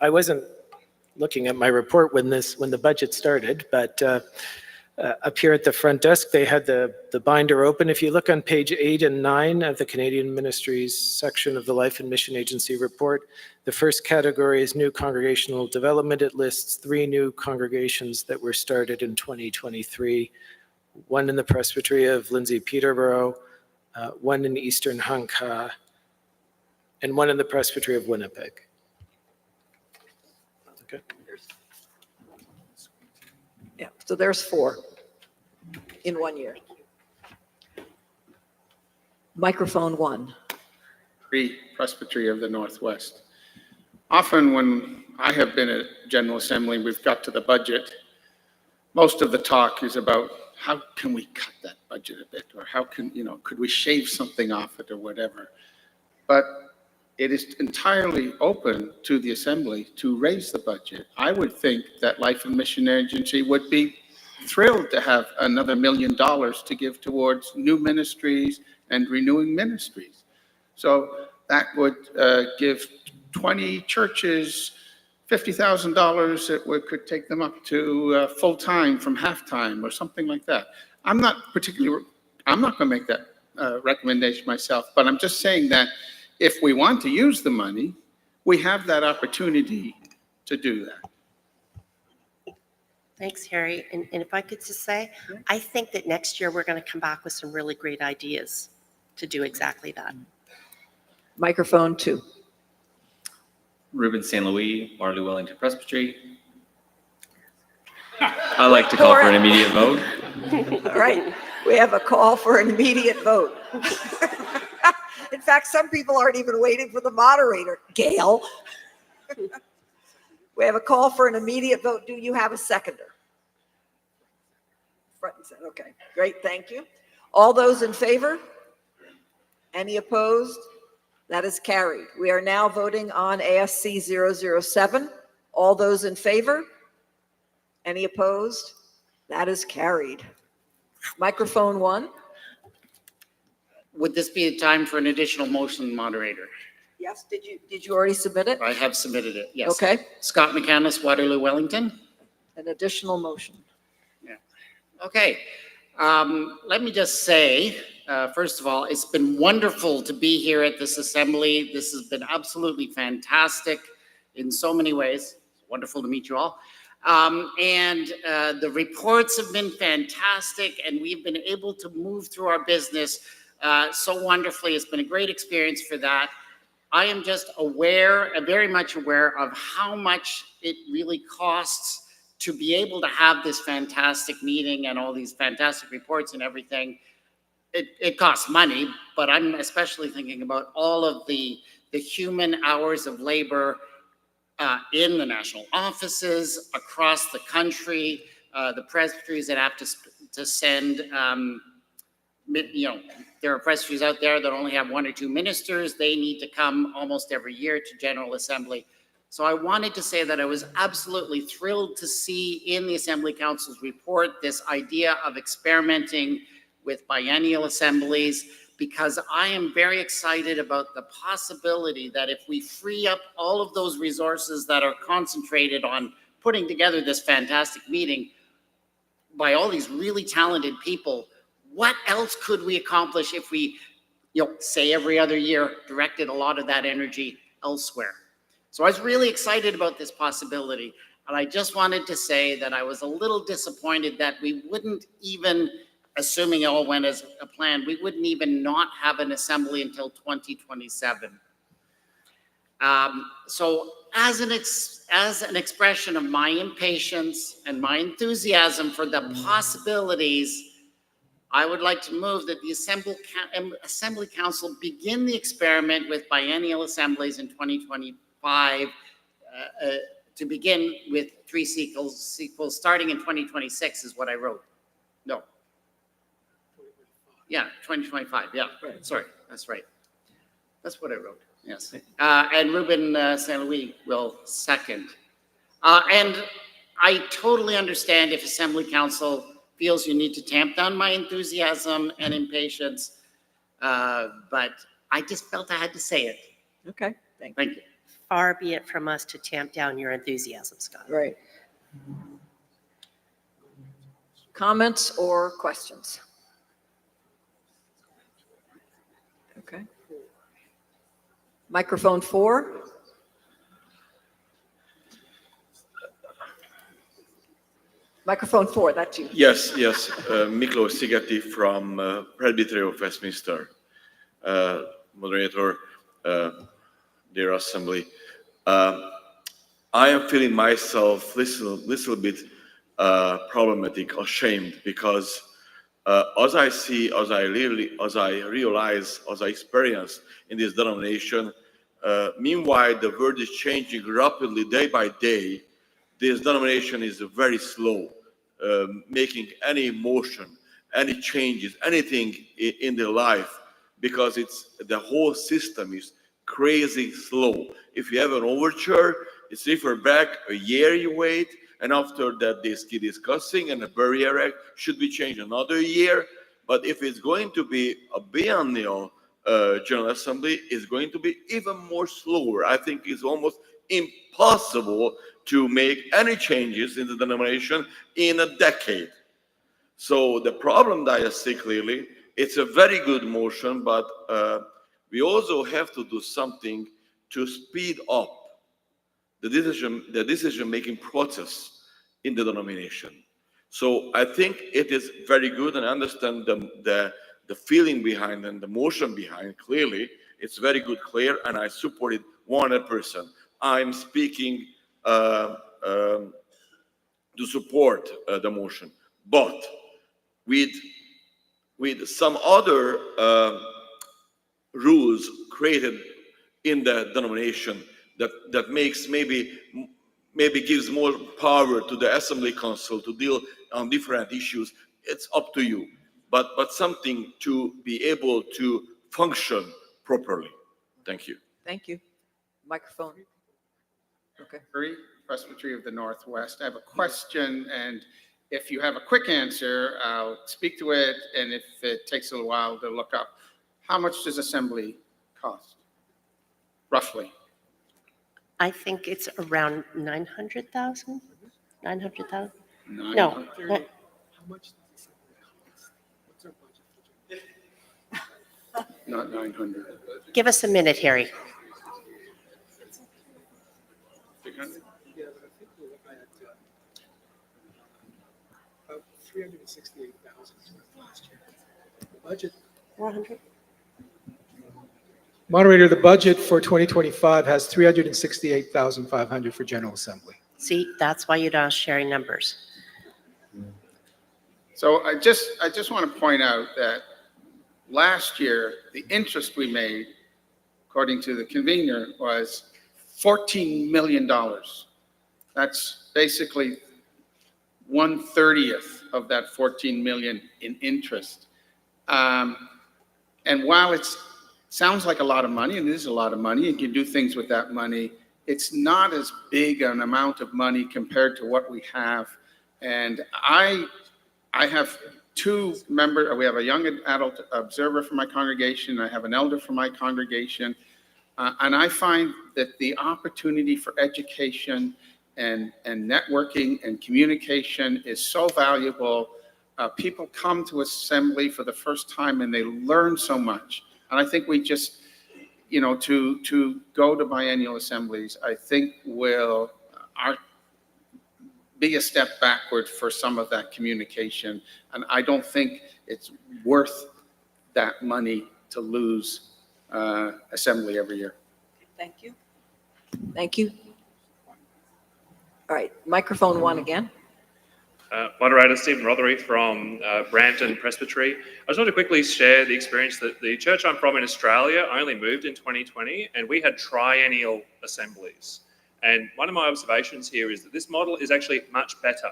I wasn't looking at my report when the budget started, but up here at the front desk, they had the binder open. If you look on page 8 and 9 of the Canadian Ministries section of the Life and Mission Agency report, the first category is new congregational development. It lists 3 new congregations that were started in 2023, one in the Presbytery of Lindsay Peterborough, one in Eastern Hung Ka, and one in the Presbytery of Winnipeg. Okay. Yeah, so there's 4 in 1 year. Microphone 1. Presbytery of the Northwest. Often when I have been at General Assembly, we've got to the budget, most of the talk is about how can we cut that budget a bit, or how can, could we shave something off it or whatever. But it is entirely open to the Assembly to raise the budget. I would think that Life and Mission Agency would be thrilled to have another $1 million to give towards new ministries and renewing ministries. So that would give 20 churches $50,000 that could take them up to full-time from half-time or something like that. I'm not going to make that recommendation myself, but I'm just saying that if we want to use the money, we have that opportunity to do that. Thanks, Harry. And if I could just say, I think that next year we're going to come back with some really great ideas to do exactly that. Microphone 2. Ruben St. Louis, Waterloo Wellington Presbytery. I'd like to call for an immediate vote. All right, we have a call for an immediate vote. In fact, some people aren't even waiting for the moderator, Gail. We have a call for an immediate vote. Do you have a seconder? Front and center. Okay, great, thank you. All those in favor? Any opposed? That is carried. We are now voting on ASC 007. All those in favor? Any opposed? That is carried. Microphone 1. Would this be a time for an additional motion, moderator? Yes, did you already submit it? I have submitted it, yes. Okay. Scott McCandless, Waterloo, Wellington. An additional motion. Yeah. Okay. Let me just say First of all, it's been wonderful to be here at this assembly. This has been absolutely fantastic in so many ways. Wonderful to meet you all. The reports have been fantastic, and we've been able to move through our business so wonderfully. It's been a great experience for that. I am just aware, very much aware of how much it really costs to be able to have this fantastic meeting and all these fantastic reports and everything. It costs money, but I'm especially thinking about all of the human hours of labor in the national offices across the country, the presbyteries that have to send, there are presbyteries out there that only have 1 or 2 ministers. They need to come almost every year to General Assembly. So I wanted to say that I was absolutely thrilled to see in the Assembly Council's report this idea of experimenting with biennial assemblies, because I am very excited about the possibility that if we free up all of those resources that are concentrated on putting together this fantastic meeting by all these really talented people, what else could we accomplish if we, say every other year, directed a lot of that energy elsewhere? So I was really excited about this possibility. And I just wanted to say that I was a little disappointed that we wouldn't even, assuming it all went as a plan, we wouldn't even not have an assembly until 2027. So as an expression of my impatience and my enthusiasm for the possibilities, I would like to move that the Assembly Council begin the experiment with biennial assemblies in 2025 to begin with 3 sequels starting in 2026 is what I wrote. No. Yeah, 2025. Yeah, right. Sorry, that's right. That's what I wrote. Yes. And Ruben St. Louis will second. And I totally understand if Assembly Council feels you need to tamp down my enthusiasm and impatience, but I just felt I had to say it. Okay, Thank you. Far be it from us to tamp down your enthusiasm, Scott. Right. Comments or questions? Okay. Microphone 4. Microphone 4, that's you. Yes. Miklo Sigeti from Presbyterian of Westminster. Moderator, dear Assembly. I am feeling myself little bit problematic, ashamed, because as I see, as I realize, as I experience in this denomination, meanwhile the world is changing rapidly day by day. This denomination is very slow, making any motion, any changes, anything in their life, because the whole system is crazy slow. If you have an overture, it's refer back a year you wait, and after that they keep discussing, and the barrier act should be changed another year. But if it's going to be a biennial General Assembly, it's going to be even more slower. I think it's almost impossible to make any changes in the denomination in a decade. So the problem that I see clearly, it's a very good motion, but we also have to do something to speed up the decision-making process in the denomination. So I think it is very good, and I understand the feeling behind and the motion behind. Clearly, it's very good, clear, and I support it 100%. I'm speaking to support the motion, but with some other rules created in the denomination that makes maybe gives more power to the Assembly Council to deal on different issues. It's up to you, but something to be able to function properly. Thank you. Thank you. Microphone. Okay. Presbytery of the Northwest. I have a question, and if you have a quick answer, I'll speak to it, and if it takes a little while to look up, how much does assembly cost, roughly? I think it's around 900,000. 900,000? No. How much does this cost? What's our budget? not 900. Give us a minute, Harry. 600? Yeah, but I think we're at about 368,000 last year. The budget. 400? Moderator, the budget for 2025 has 368,500 for General Assembly. See, that's why you're not sharing numbers. So I just want to point out that last year, the interest we made, according to the convener, was $14 million. That's basically 1/30 of that 14 million in interest. And while it sounds like a lot of money, and it is a lot of money, and you can do things with that money, it's not as big an amount of money compared to what we have. And I have two members. We have a young adult observer from my congregation. I have an elder from my congregation. And I find that the opportunity for education and networking and communication is so valuable. People come to assembly for the first time and they learn so much. And I think we just, to go to biennial assemblies, I think will be a step backward for some of that communication. And I don't think it's worth that money to lose assembly every year. Thank you. Thank you. All right, microphone one again. Moderator Stephen Rothery from Brampton Presbytery. I just want to quickly share the experience that the church I'm from in Australia only moved in 2020, and we had triennial assemblies. And one of my observations here is that this model is actually much better.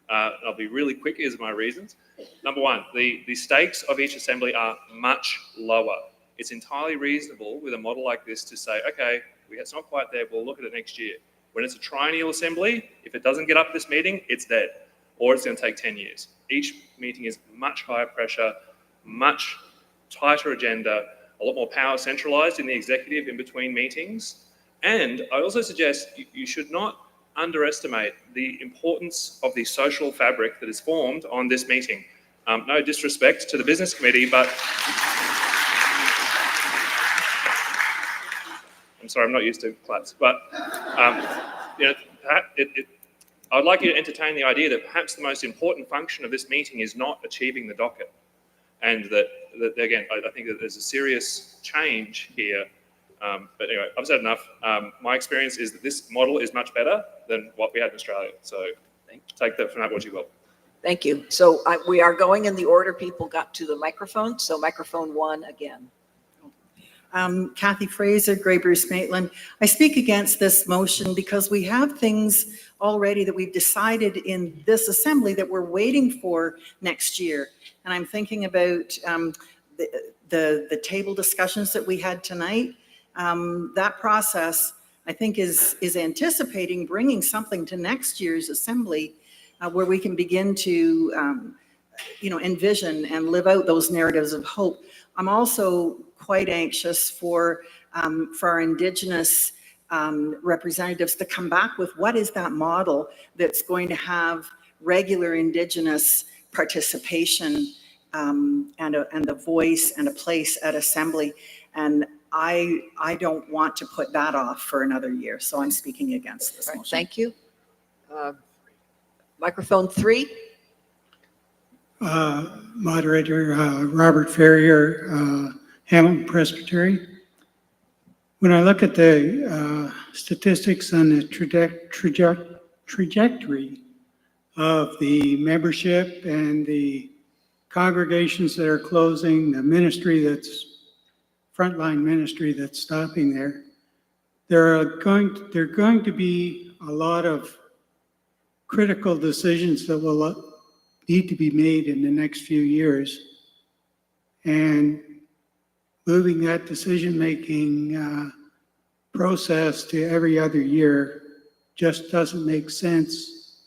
I'll be really quick, here's my reasons. Number one, the stakes of each assembly are much lower. It's entirely reasonable with a model like this to say, okay, it's not quite there, we'll look at it next year. When it's a triennial assembly, if it doesn't get up this meeting, it's dead, or it's going to take 10 years. Each meeting is much higher pressure, much tighter agenda, a lot more power centralized in the executive in between meetings. And I also suggest you should not underestimate the importance of the social fabric that is formed on this meeting. No disrespect to the business committee, but I'm sorry, I'm not used to claps, but I'd like you to entertain the idea that perhaps the most important function of this meeting is not achieving the docket. And that again, I think that there's a serious change here. But anyway, I've said enough. My experience is that this model is much better than what we had in Australia. So take that from that what you will. Thank you. So we are going in the order people got to the microphone. So microphone one again. Kathy Fraser, Grey Bruce Maitland. I speak against this motion because we have things already that we've decided in this assembly that we're waiting for next year. And I'm thinking about the table discussions that we had tonight. That process, I think, is anticipating bringing something to next year's assembly where we can begin to, envision and live out those narratives of hope. I'm also quite anxious for our Indigenous representatives to come back with what is that model that's going to have regular Indigenous participation and a voice and a place at assembly. And I don't want to put that off for another year. So I'm speaking against this motion. Thank you. Microphone three. Moderator Robert Ferrier, Hamilton Presbytery. When I look at the statistics on the trajectory of the membership and the congregations that are closing, the ministry that's frontline ministry that's stopping there, there are going to be a lot of critical decisions that will need to be made in the next few years. And moving that decision-making process to every other year just doesn't make sense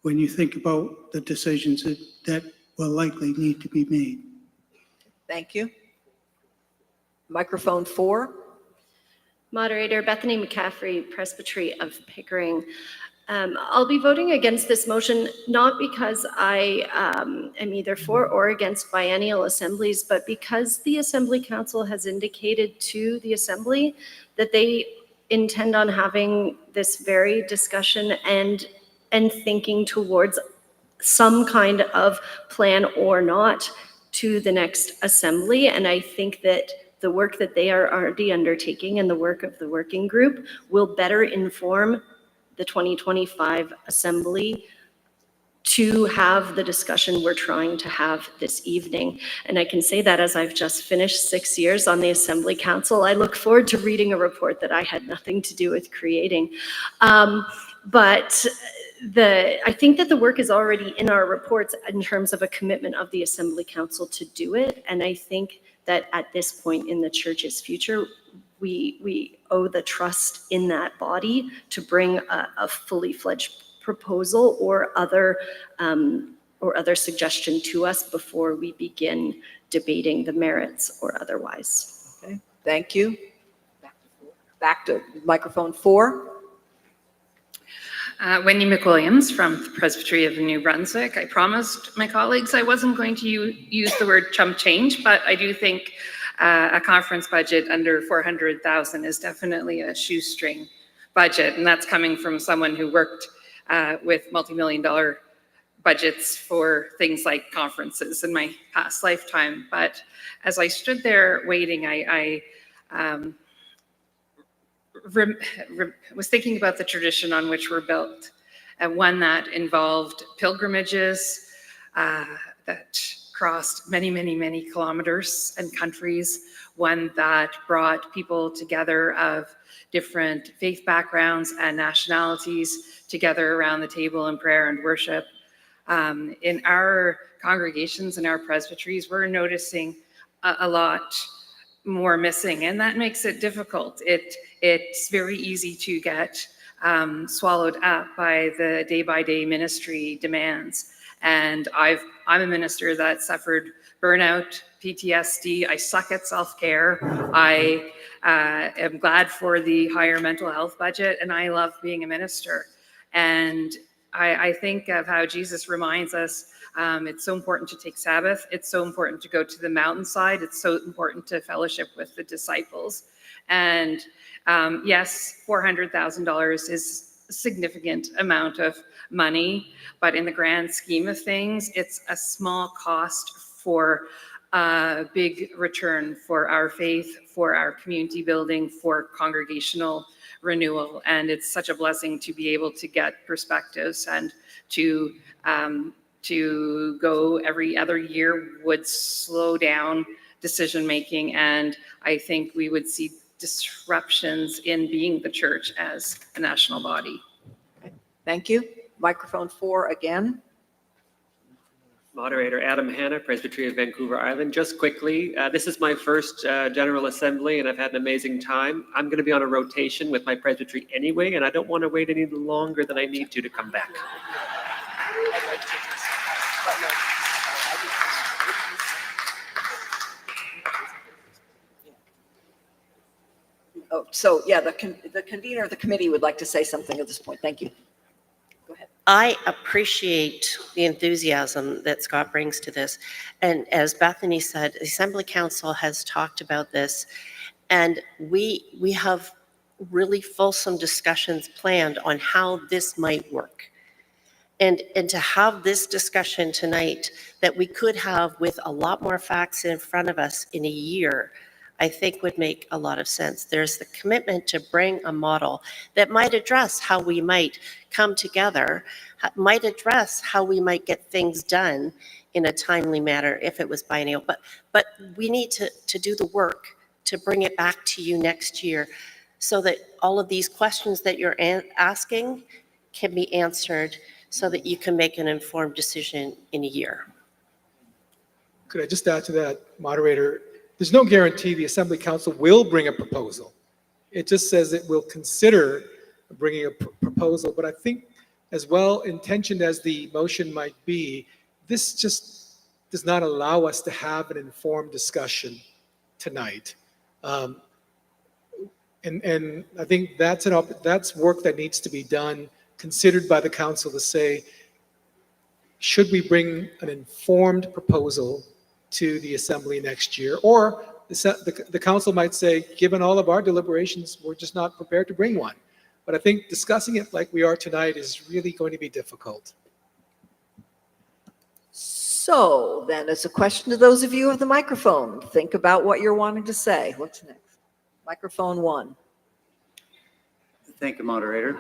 when you think about the decisions that will likely need to be made. Thank you. Microphone four. Moderator Bethany McCaffrey, Presbytery of Pickering. I'll be voting against this motion, not because I am either for or against biennial assemblies, but because the Assembly Council has indicated to the Assembly that they intend on having this very discussion and thinking towards some kind of plan or not to the next Assembly. And I think that the work that they are already undertaking and the work of the working group will better inform the 2025 Assembly to have the discussion we're trying to have this evening. And I can say that as I've just finished 6 years on the Assembly Council, I look forward to reading a report that I had nothing to do with creating. But I think that the work is already in our reports in terms of a commitment of the Assembly Council to do it. And I think that at this point in the church's future, we owe the trust in that body to bring a fully fledged proposal or other suggestion to us before we begin debating the merits or otherwise. Okay, thank you. Back to microphone 4. Wendy McWilliams from the Presbytery of New Brunswick. I promised my colleagues I wasn't going to use the word chump change, but I do think a conference budget under 400,000 is definitely a shoestring budget, and that's coming from someone who worked with multi-million-dollar budgets for things like conferences in my past lifetime. But as I stood there waiting, I was thinking about the tradition on which we're built, and one that involved pilgrimages that crossed many, many, many kilometers and countries, one that brought people together of different faith backgrounds and nationalities together around the table in prayer and worship. In our congregations, in our presbyteries, we're noticing a lot more missing, and that makes it difficult. It's very easy to get swallowed up by the day-by-day ministry demands. And I'm a minister that suffered burnout, PTSD. I suck at self-care. I am glad for the higher mental health budget, and I love being a minister. And I think of how Jesus reminds us it's so important to take Sabbath. It's so important to go to the mountainside. It's so important to fellowship with the disciples. And yes, $400,000 is a significant amount of money, but in the grand scheme of things, it's a small cost for a big return for our faith, for our community building, for congregational renewal. And it's such a blessing to be able to get perspectives, and to go every other year would slow down decision making, and I think we would see disruptions in being the church as a national body. Thank you. Microphone 4 again. Moderator Adam Hanna, Presbytery of Vancouver Island. Just quickly, this is my first General Assembly, and I've had an amazing time. I'm going to be on a rotation with my presbytery anyway, and I don't want to wait any longer than I need to come back. Oh, so yeah, the convener of the committee would like to say something at this point. Thank you. Go ahead. I appreciate the enthusiasm that Scott brings to this. And as Bethany said, the Assembly Council has talked about this, and we have really fulsome discussions planned on how this might work. And to have this discussion tonight that we could have with a lot more facts in front of us in a year, I think would make a lot of sense. There's the commitment to bring a model that might address how we might come together, might address how we might get things done in a timely manner if it was biennial. But we need to do the work to bring it back to you next year so that all of these questions that you're asking can be answered so that you can make an informed decision in a year. Could I just add to that, moderator? There's no guarantee the Assembly Council will bring a proposal. It just says it will consider bringing a proposal. But I think, as well intentioned as the motion might be, this just does not allow us to have an informed discussion tonight. And I think that's work that needs to be done considered by the council to say, should we bring an informed proposal to the assembly next year? Or the council might say, given all of our deliberations, we're just not prepared to bring one. But I think discussing it like we are tonight is really going to be difficult. So then it's a question to those of you with the microphone. Think about what you're wanting to say. What's next? Microphone 1. Thank you, moderator.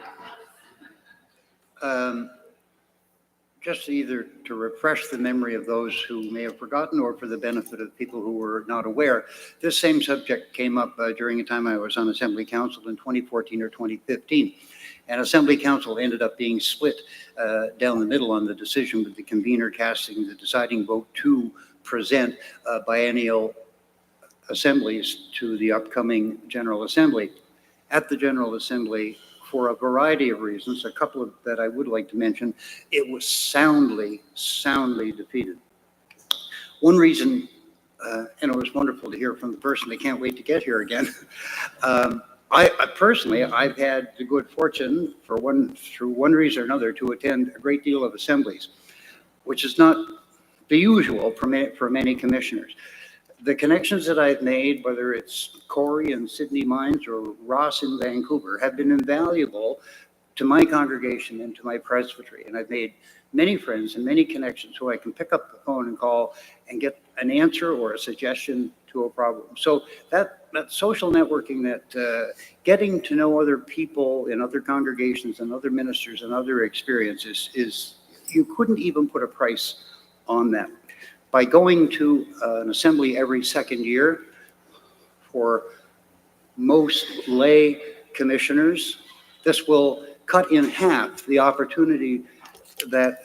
Just either to refresh the memory of those who may have forgotten or for the benefit of people who were not aware, this same subject came up during a time I was on Assembly Council in 2014 or 2015. And Assembly Council ended up being split down the middle on the decision, with the convener casting the deciding vote to present biennial assemblies to the upcoming General Assembly. At the General Assembly, for a variety of reasons, a couple of that I would like to mention, it was soundly defeated. One reason, and it was wonderful to hear from the person that can't wait to get here again. I personally, I've had the good fortune through one reason or another to attend a great deal of assemblies, which is not the usual for many commissioners. The connections that I've made, whether it's Corey in Sydney Mines or Ross in Vancouver, have been invaluable to my congregation and to my presbytery. And I've made many friends and many connections who I can pick up the phone and call and get an answer or a suggestion to a problem. So that social networking, that getting to know other people in other congregations and other ministers and other experiences is, you couldn't even put a price on that. By going to an assembly every second year, for most lay commissioners, this will cut in half the opportunity that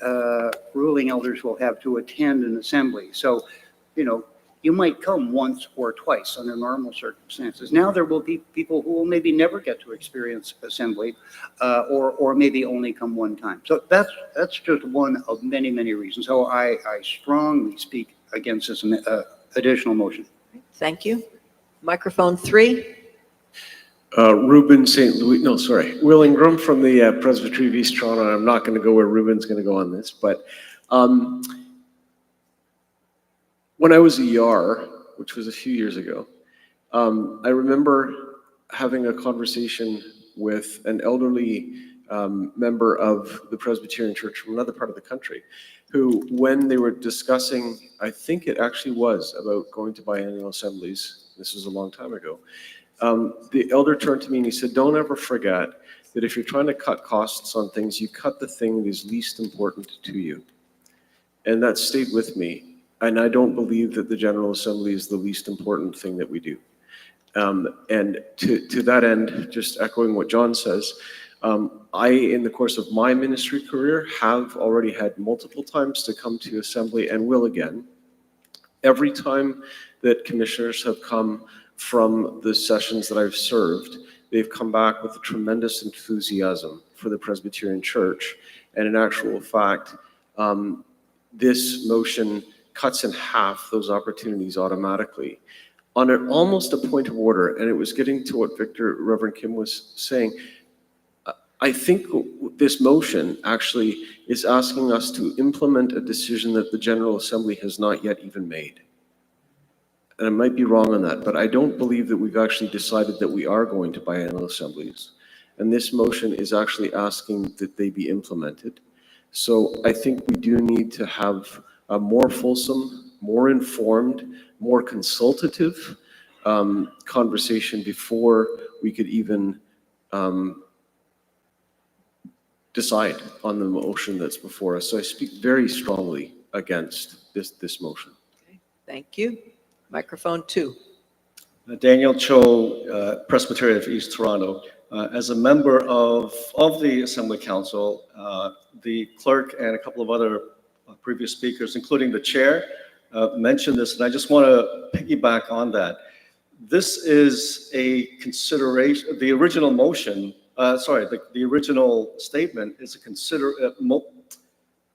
ruling elders will have to attend an assembly. So, you know, you might come once or twice under normal circumstances. Now there will be people who will maybe never get to experience assembly, or maybe only come one time. So that's just one of many, many reasons. So I strongly speak against this additional motion. Thank you. Microphone 3. Ruben St. Louis, no, sorry, Will Ingram from the Presbytery of East Toronto. I'm not going to go where Ruben's going to go on this, but when I was a YAR, which was a few years ago, I remember having a conversation with an elderly member of the Presbyterian Church from another part of the country, who, when they were discussing, I think it actually was about going to biennial assemblies, this was a long time ago, the elder turned to me and he said, don't ever forget that if you're trying to cut costs on things, you cut the thing that is least important to you. And that stayed with me. And I don't believe that the General Assembly is the least important thing that we do. And to that end, just echoing what John says, I, in the course of my ministry career, have already had multiple times to come to assembly and will again. Every time that commissioners have come from the sessions that I've served, they've come back with a tremendous enthusiasm for the Presbyterian Church. And in actual fact, this motion cuts in half those opportunities automatically on almost a point of order. And it was getting to what Reverend Kim was saying. I think this motion actually is asking us to implement a decision that the General Assembly has not yet even made. And I might be wrong on that, but I don't believe that we've actually decided that we are going to biennial assemblies. And this motion is actually asking that they be implemented. So I think we do need to have a more fulsome, more informed, more consultative conversation before we could even decide on the motion that's before us. So I speak very strongly against this motion. Okay, thank you. Microphone 2. Daniel Cho, Presbyterian of East Toronto. As a member of the Assembly Council, the clerk and a couple of other previous speakers, including the chair, mentioned this, and I just want to piggyback on that. This is a consideration, the original motion, the original statement is a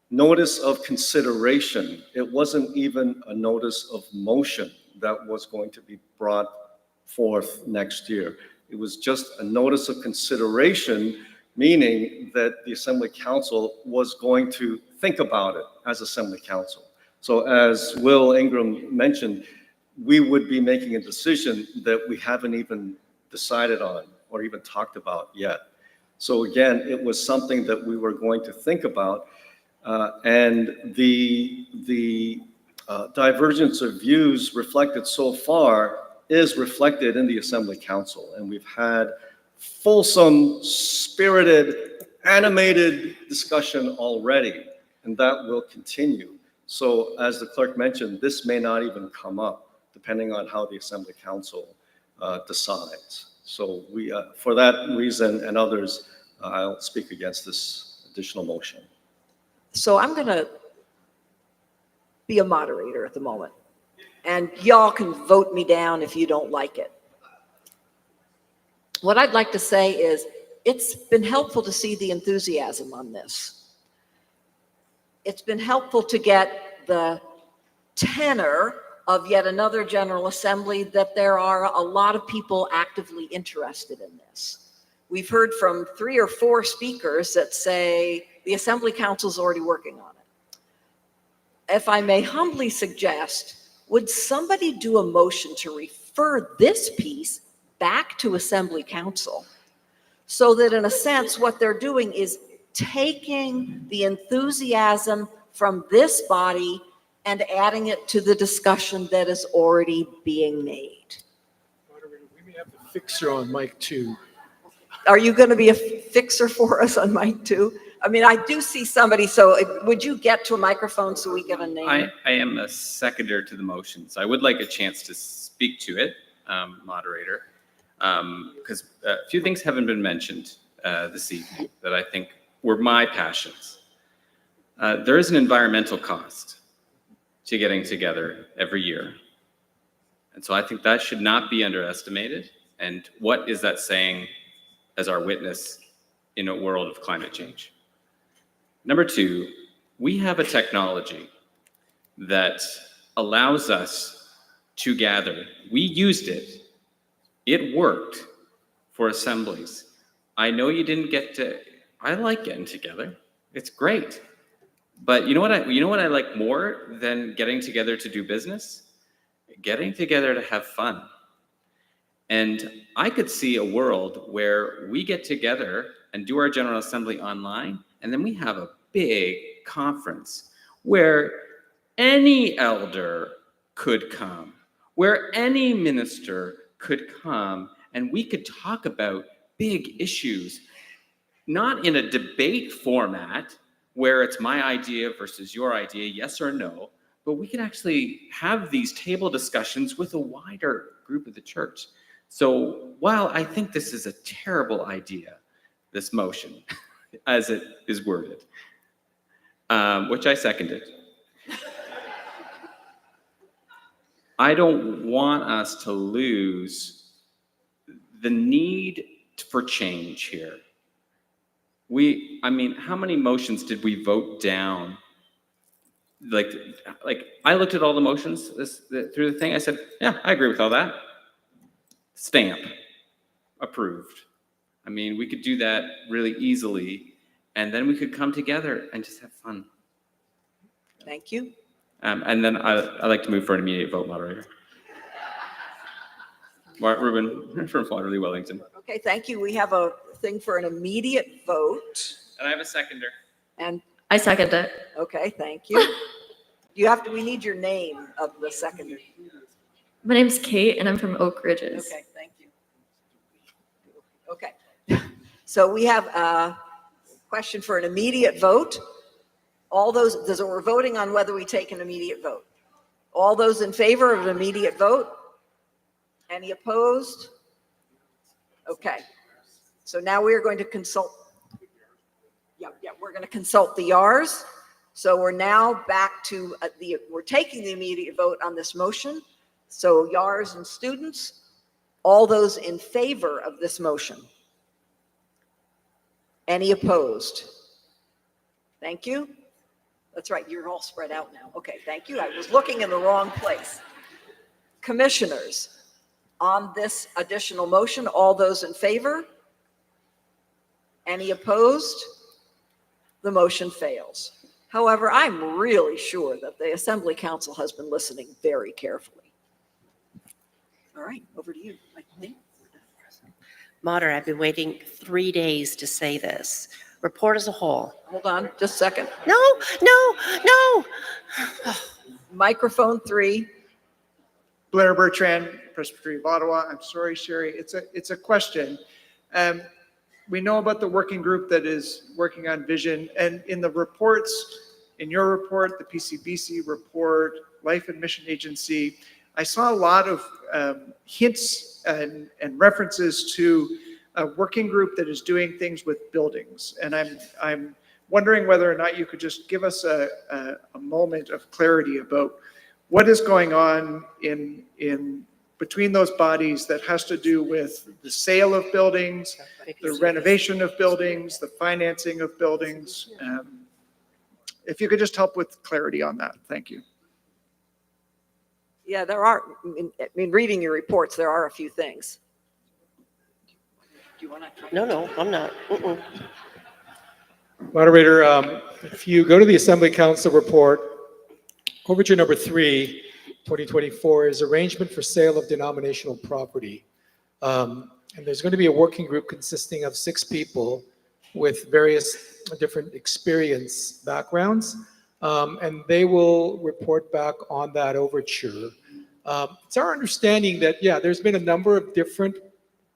notice of consideration. It wasn't even a notice of motion that was going to be brought forth next year. It was just a notice of consideration meaning that the Assembly Council was going to think about it as Assembly Council. So as Will Ingram mentioned, we would be making a decision that we haven't even decided on or even talked about yet. So again, it was something that we were going to think about, and the divergence of views reflected so far is reflected in the Assembly Council, and we've had fulsome, spirited, animated discussion already, and that will continue. So as the clerk mentioned, this may not even come up, depending on how the Assembly Council decides. So we, for that reason and others, I'll speak against this additional motion. So I'm going to be a moderator at the moment, and y'all can vote me down if you don't like it. What I'd like to say is it's been helpful to see the enthusiasm on this. It's been helpful to get the tenor of yet another General Assembly that there are a lot of people actively interested in this. We've heard from 3 or 4 speakers that say the Assembly Council's already working on it. If I may humbly suggest, would somebody do a motion to refer this piece back to Assembly Council so that in a sense what they're doing is taking the enthusiasm from this body and adding it to the discussion that is already being made? Moderator, we may have the fixer on mic 2. Are you going to be a fixer for us on mic 2? I mean, I do see somebody, so would you get to a microphone so we get a name? I am a seconder to the motion, so I would like a chance to speak to it, moderator, because a few things haven't been mentioned this evening that I think were my passions. There is an environmental cost to getting together every year. And so I think that should not be underestimated. And what is that saying as our witness in a world of climate change? Number 2, we have a technology that allows us to gather. We used it. It worked for assemblies. I know you didn't get to, I like getting together. It's great. But you know what I like more than getting together to do business? Getting together to have fun. And I could see a world where we get together and do our General Assembly online, and then we have a big conference where any elder could come, where any minister could come, and we could talk about big issues, not in a debate format where it's my idea versus your idea, yes or no, but we could actually have these table discussions with a wider group of the church. So while I think this is a terrible idea, this motion, as it is worded, which I seconded, I don't want us to lose the need for change here. I mean, how many motions did we vote down? Like I looked at all the motions through the thing. I said, yeah, I agree with all that. Stamp, approved. I mean, we could do that really easily, and then we could come together and just have fun. Thank you. And then I'd like to move for an immediate vote, moderator. Ruben from Waterloo, Wellington. Okay, thank you. We have a thing for an immediate vote. And I have a seconder. And I second it. okay, thank you. We need your name of the seconder. My name's Kate, and I'm from Oak Ridges. Okay, thank you. Okay. So we have a question for an immediate vote. So we're voting on whether we take an immediate vote. All those in favor of an immediate vote? Any opposed? Okay. So now we are going to consult. Yeah, we're going to consult the YARs. So we're now back to we're taking the immediate vote on this motion. So YARs and students, all those in favor of this motion? Any opposed? Thank you. That's right, you're all spread out now. Okay, thank you. I was looking in the wrong place. Commissioners, on this additional motion, all those in favor? Any opposed? The motion fails. However, I'm really sure that the Assembly Council has been listening very carefully. All right, over to you. Moderator, I've been waiting 3 days to say this. Report as a whole. Hold on, just a second. No. Microphone 3. Blair Bertrand, Presbyterian of Ottawa. I'm sorry, Sherry. It's a question. We know about the working group that is working on vision, and in the reports, in your report, the PCBC report, Life and Mission Agency, I saw a lot of hints and references to a working group that is doing things with buildings. And I'm wondering whether or not you could just give us a moment of clarity about what is going on in between those bodies that has to do with the sale of buildings, the renovation of buildings, the financing of buildings. If you could just help with clarity on that, thank you. Yeah, there are, in reading your reports, there are a few things. Do you want to? No, I'm not. Moderator, if you go to the Assembly Council report, overture number 3, 2024 is arrangement for sale of denominational property. And there's going to be a working group consisting of 6 people with various different experience backgrounds. And they will report back on that overture. It's our understanding that, yeah, there's been a number of different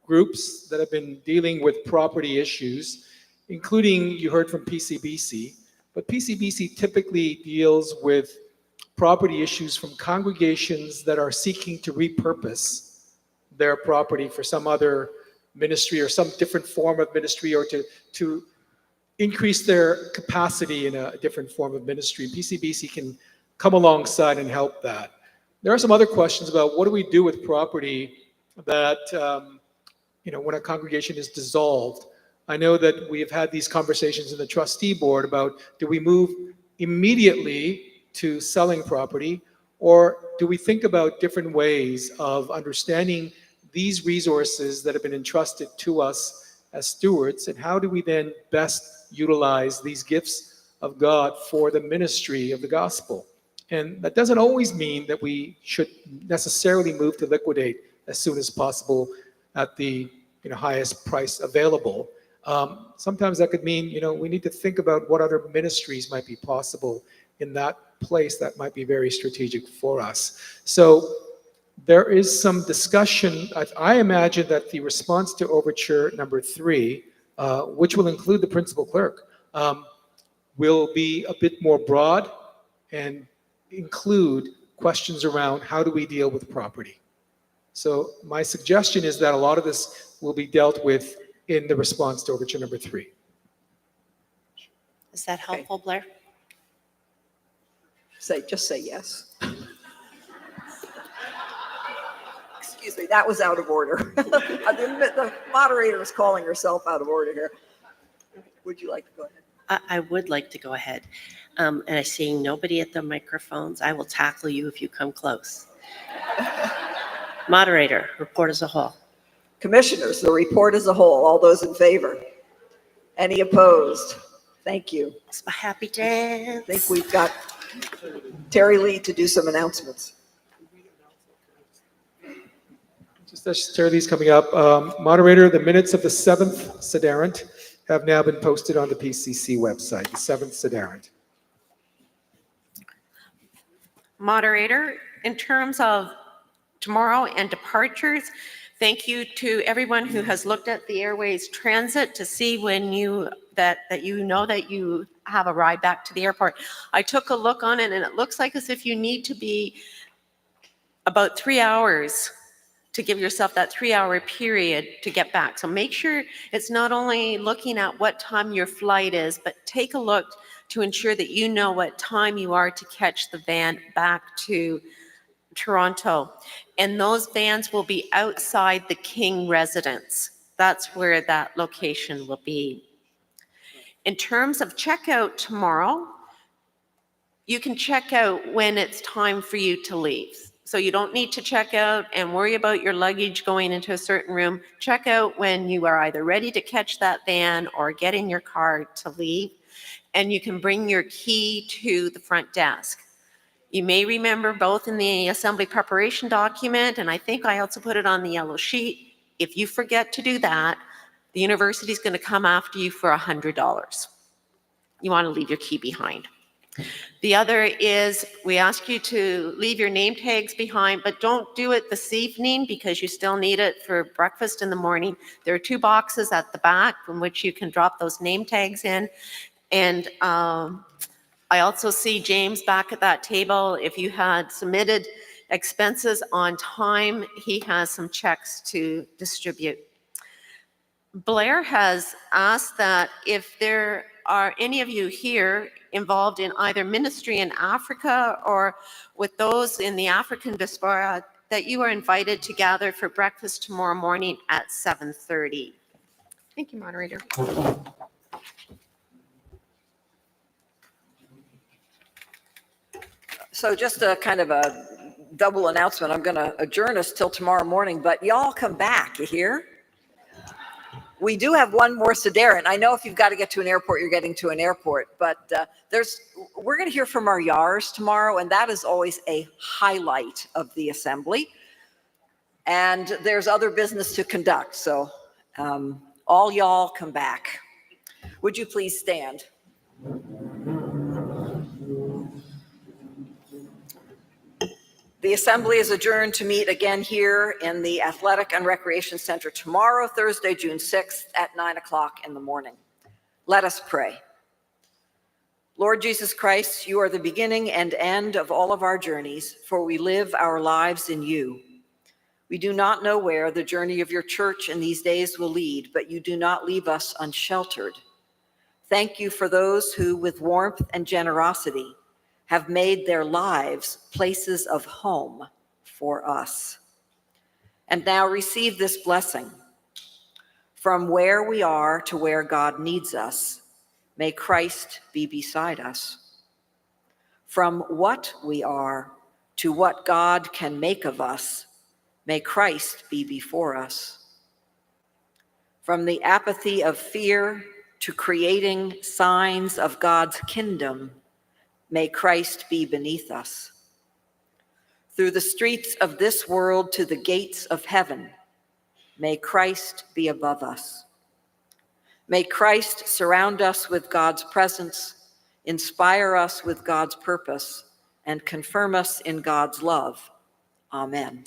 groups that have been dealing with property issues, including, you heard from PCBC, but PCBC typically deals with property issues from congregations that are seeking to repurpose their property for some other ministry or some different form of ministry, or to increase their capacity in a different form of ministry. PCBC can come alongside and help that. There are some other questions about what do we do with property that, when a congregation is dissolved. I know that we have had these conversations in the trustee board about, do we move immediately to selling property, or do we think about different ways of understanding these resources that have been entrusted to us as stewards, and how do we then best utilize these gifts of God for the ministry of the gospel? And that doesn't always mean that we should necessarily move to liquidate as soon as possible at the highest price available. Sometimes that could mean, we need to think about what other ministries might be possible in that place that might be very strategic for us. So there is some discussion. I imagine that the response to overture number 3, which will include the principal clerk, will be a bit more broad and include questions around how do we deal with property. So my suggestion is that a lot of this will be dealt with in the response to overture number 3. Is that helpful, Blair? Just say yes. Excuse me, that was out of order. The moderator is calling herself out of order here. Would you like to go ahead? I would like to go ahead. And I see nobody at the microphones. I will tackle you if you come close. Moderator, report as a whole. Commissioners, the report as a whole, all those in favor? Any opposed? Thank you. It's my happy dance. I think we've got Terry Lee to do some announcements. Just as Terry Lee's coming up, moderator, the minutes of the 7th Sederunt have now been posted on the PCC website, the 7th Sederunt. Moderator, in terms of tomorrow and departures, thank you to everyone who has looked at the Airways Transit to see when you know that you have a ride back to the airport. I took a look on it, and it looks like as if you need to be about 3 hours to give yourself that 3-hour period to get back. So make sure it's not only looking at what time your flight is, but take a look to ensure that you know what time you are to catch the van back to Toronto. And those vans will be outside the King residence. That's where that location will be. In terms of checkout tomorrow, you can check out when it's time for you to leave. So you don't need to check out and worry about your luggage going into a certain room. Check out when you are either ready to catch that van or get in your car to leave. And you can bring your key to the front desk. You may remember both in the assembly preparation document, and I think I also put it on the yellow sheet. If you forget to do that, the university is going to come after you for $100. You want to leave your key behind. The other is we ask you to leave your name tags behind, but don't do it this evening because you still need it for breakfast in the morning. There are 2 boxes at the back from which you can drop those name tags in. And I also see James back at that table. If you had submitted expenses on time, he has some checks to distribute. Blair has asked that if there are any of you here involved in either ministry in Africa or with those in the African diaspora, that you are invited to gather for breakfast tomorrow morning at 7:30. Thank you, moderator. So just a kind of a double announcement. I'm going to adjourn us till tomorrow morning, but y'all come back, you hear? We do have one more Sederunt. I know if you've got to get to an airport, you're getting to an airport, but we're going to hear from our YARs tomorrow, and that is always a highlight of the assembly. And there's other business to conduct, so all y'all come back. Would you please stand? The assembly is adjourned to meet again here in the Athletic and Recreation Center tomorrow, Thursday, June 6th at 9 o'clock in the morning. Let us pray. Lord Jesus Christ, you are the beginning and end of all of our journeys, for we live our lives in you. We do not know where the journey of your church in these days will lead, but you do not leave us unsheltered. Thank you for those who, with warmth and generosity, have made their lives places of home for us. And now receive this blessing. From where we are to where God needs us, may Christ be beside us. From what we are to what God can make of us, may Christ be before us. From the apathy of fear to creating signs of God's kingdom, may Christ be beneath us. Through the streets of this world to the gates of heaven, may Christ be above us. May Christ surround us with God's presence, inspire us with God's purpose, and confirm us in God's love. Amen.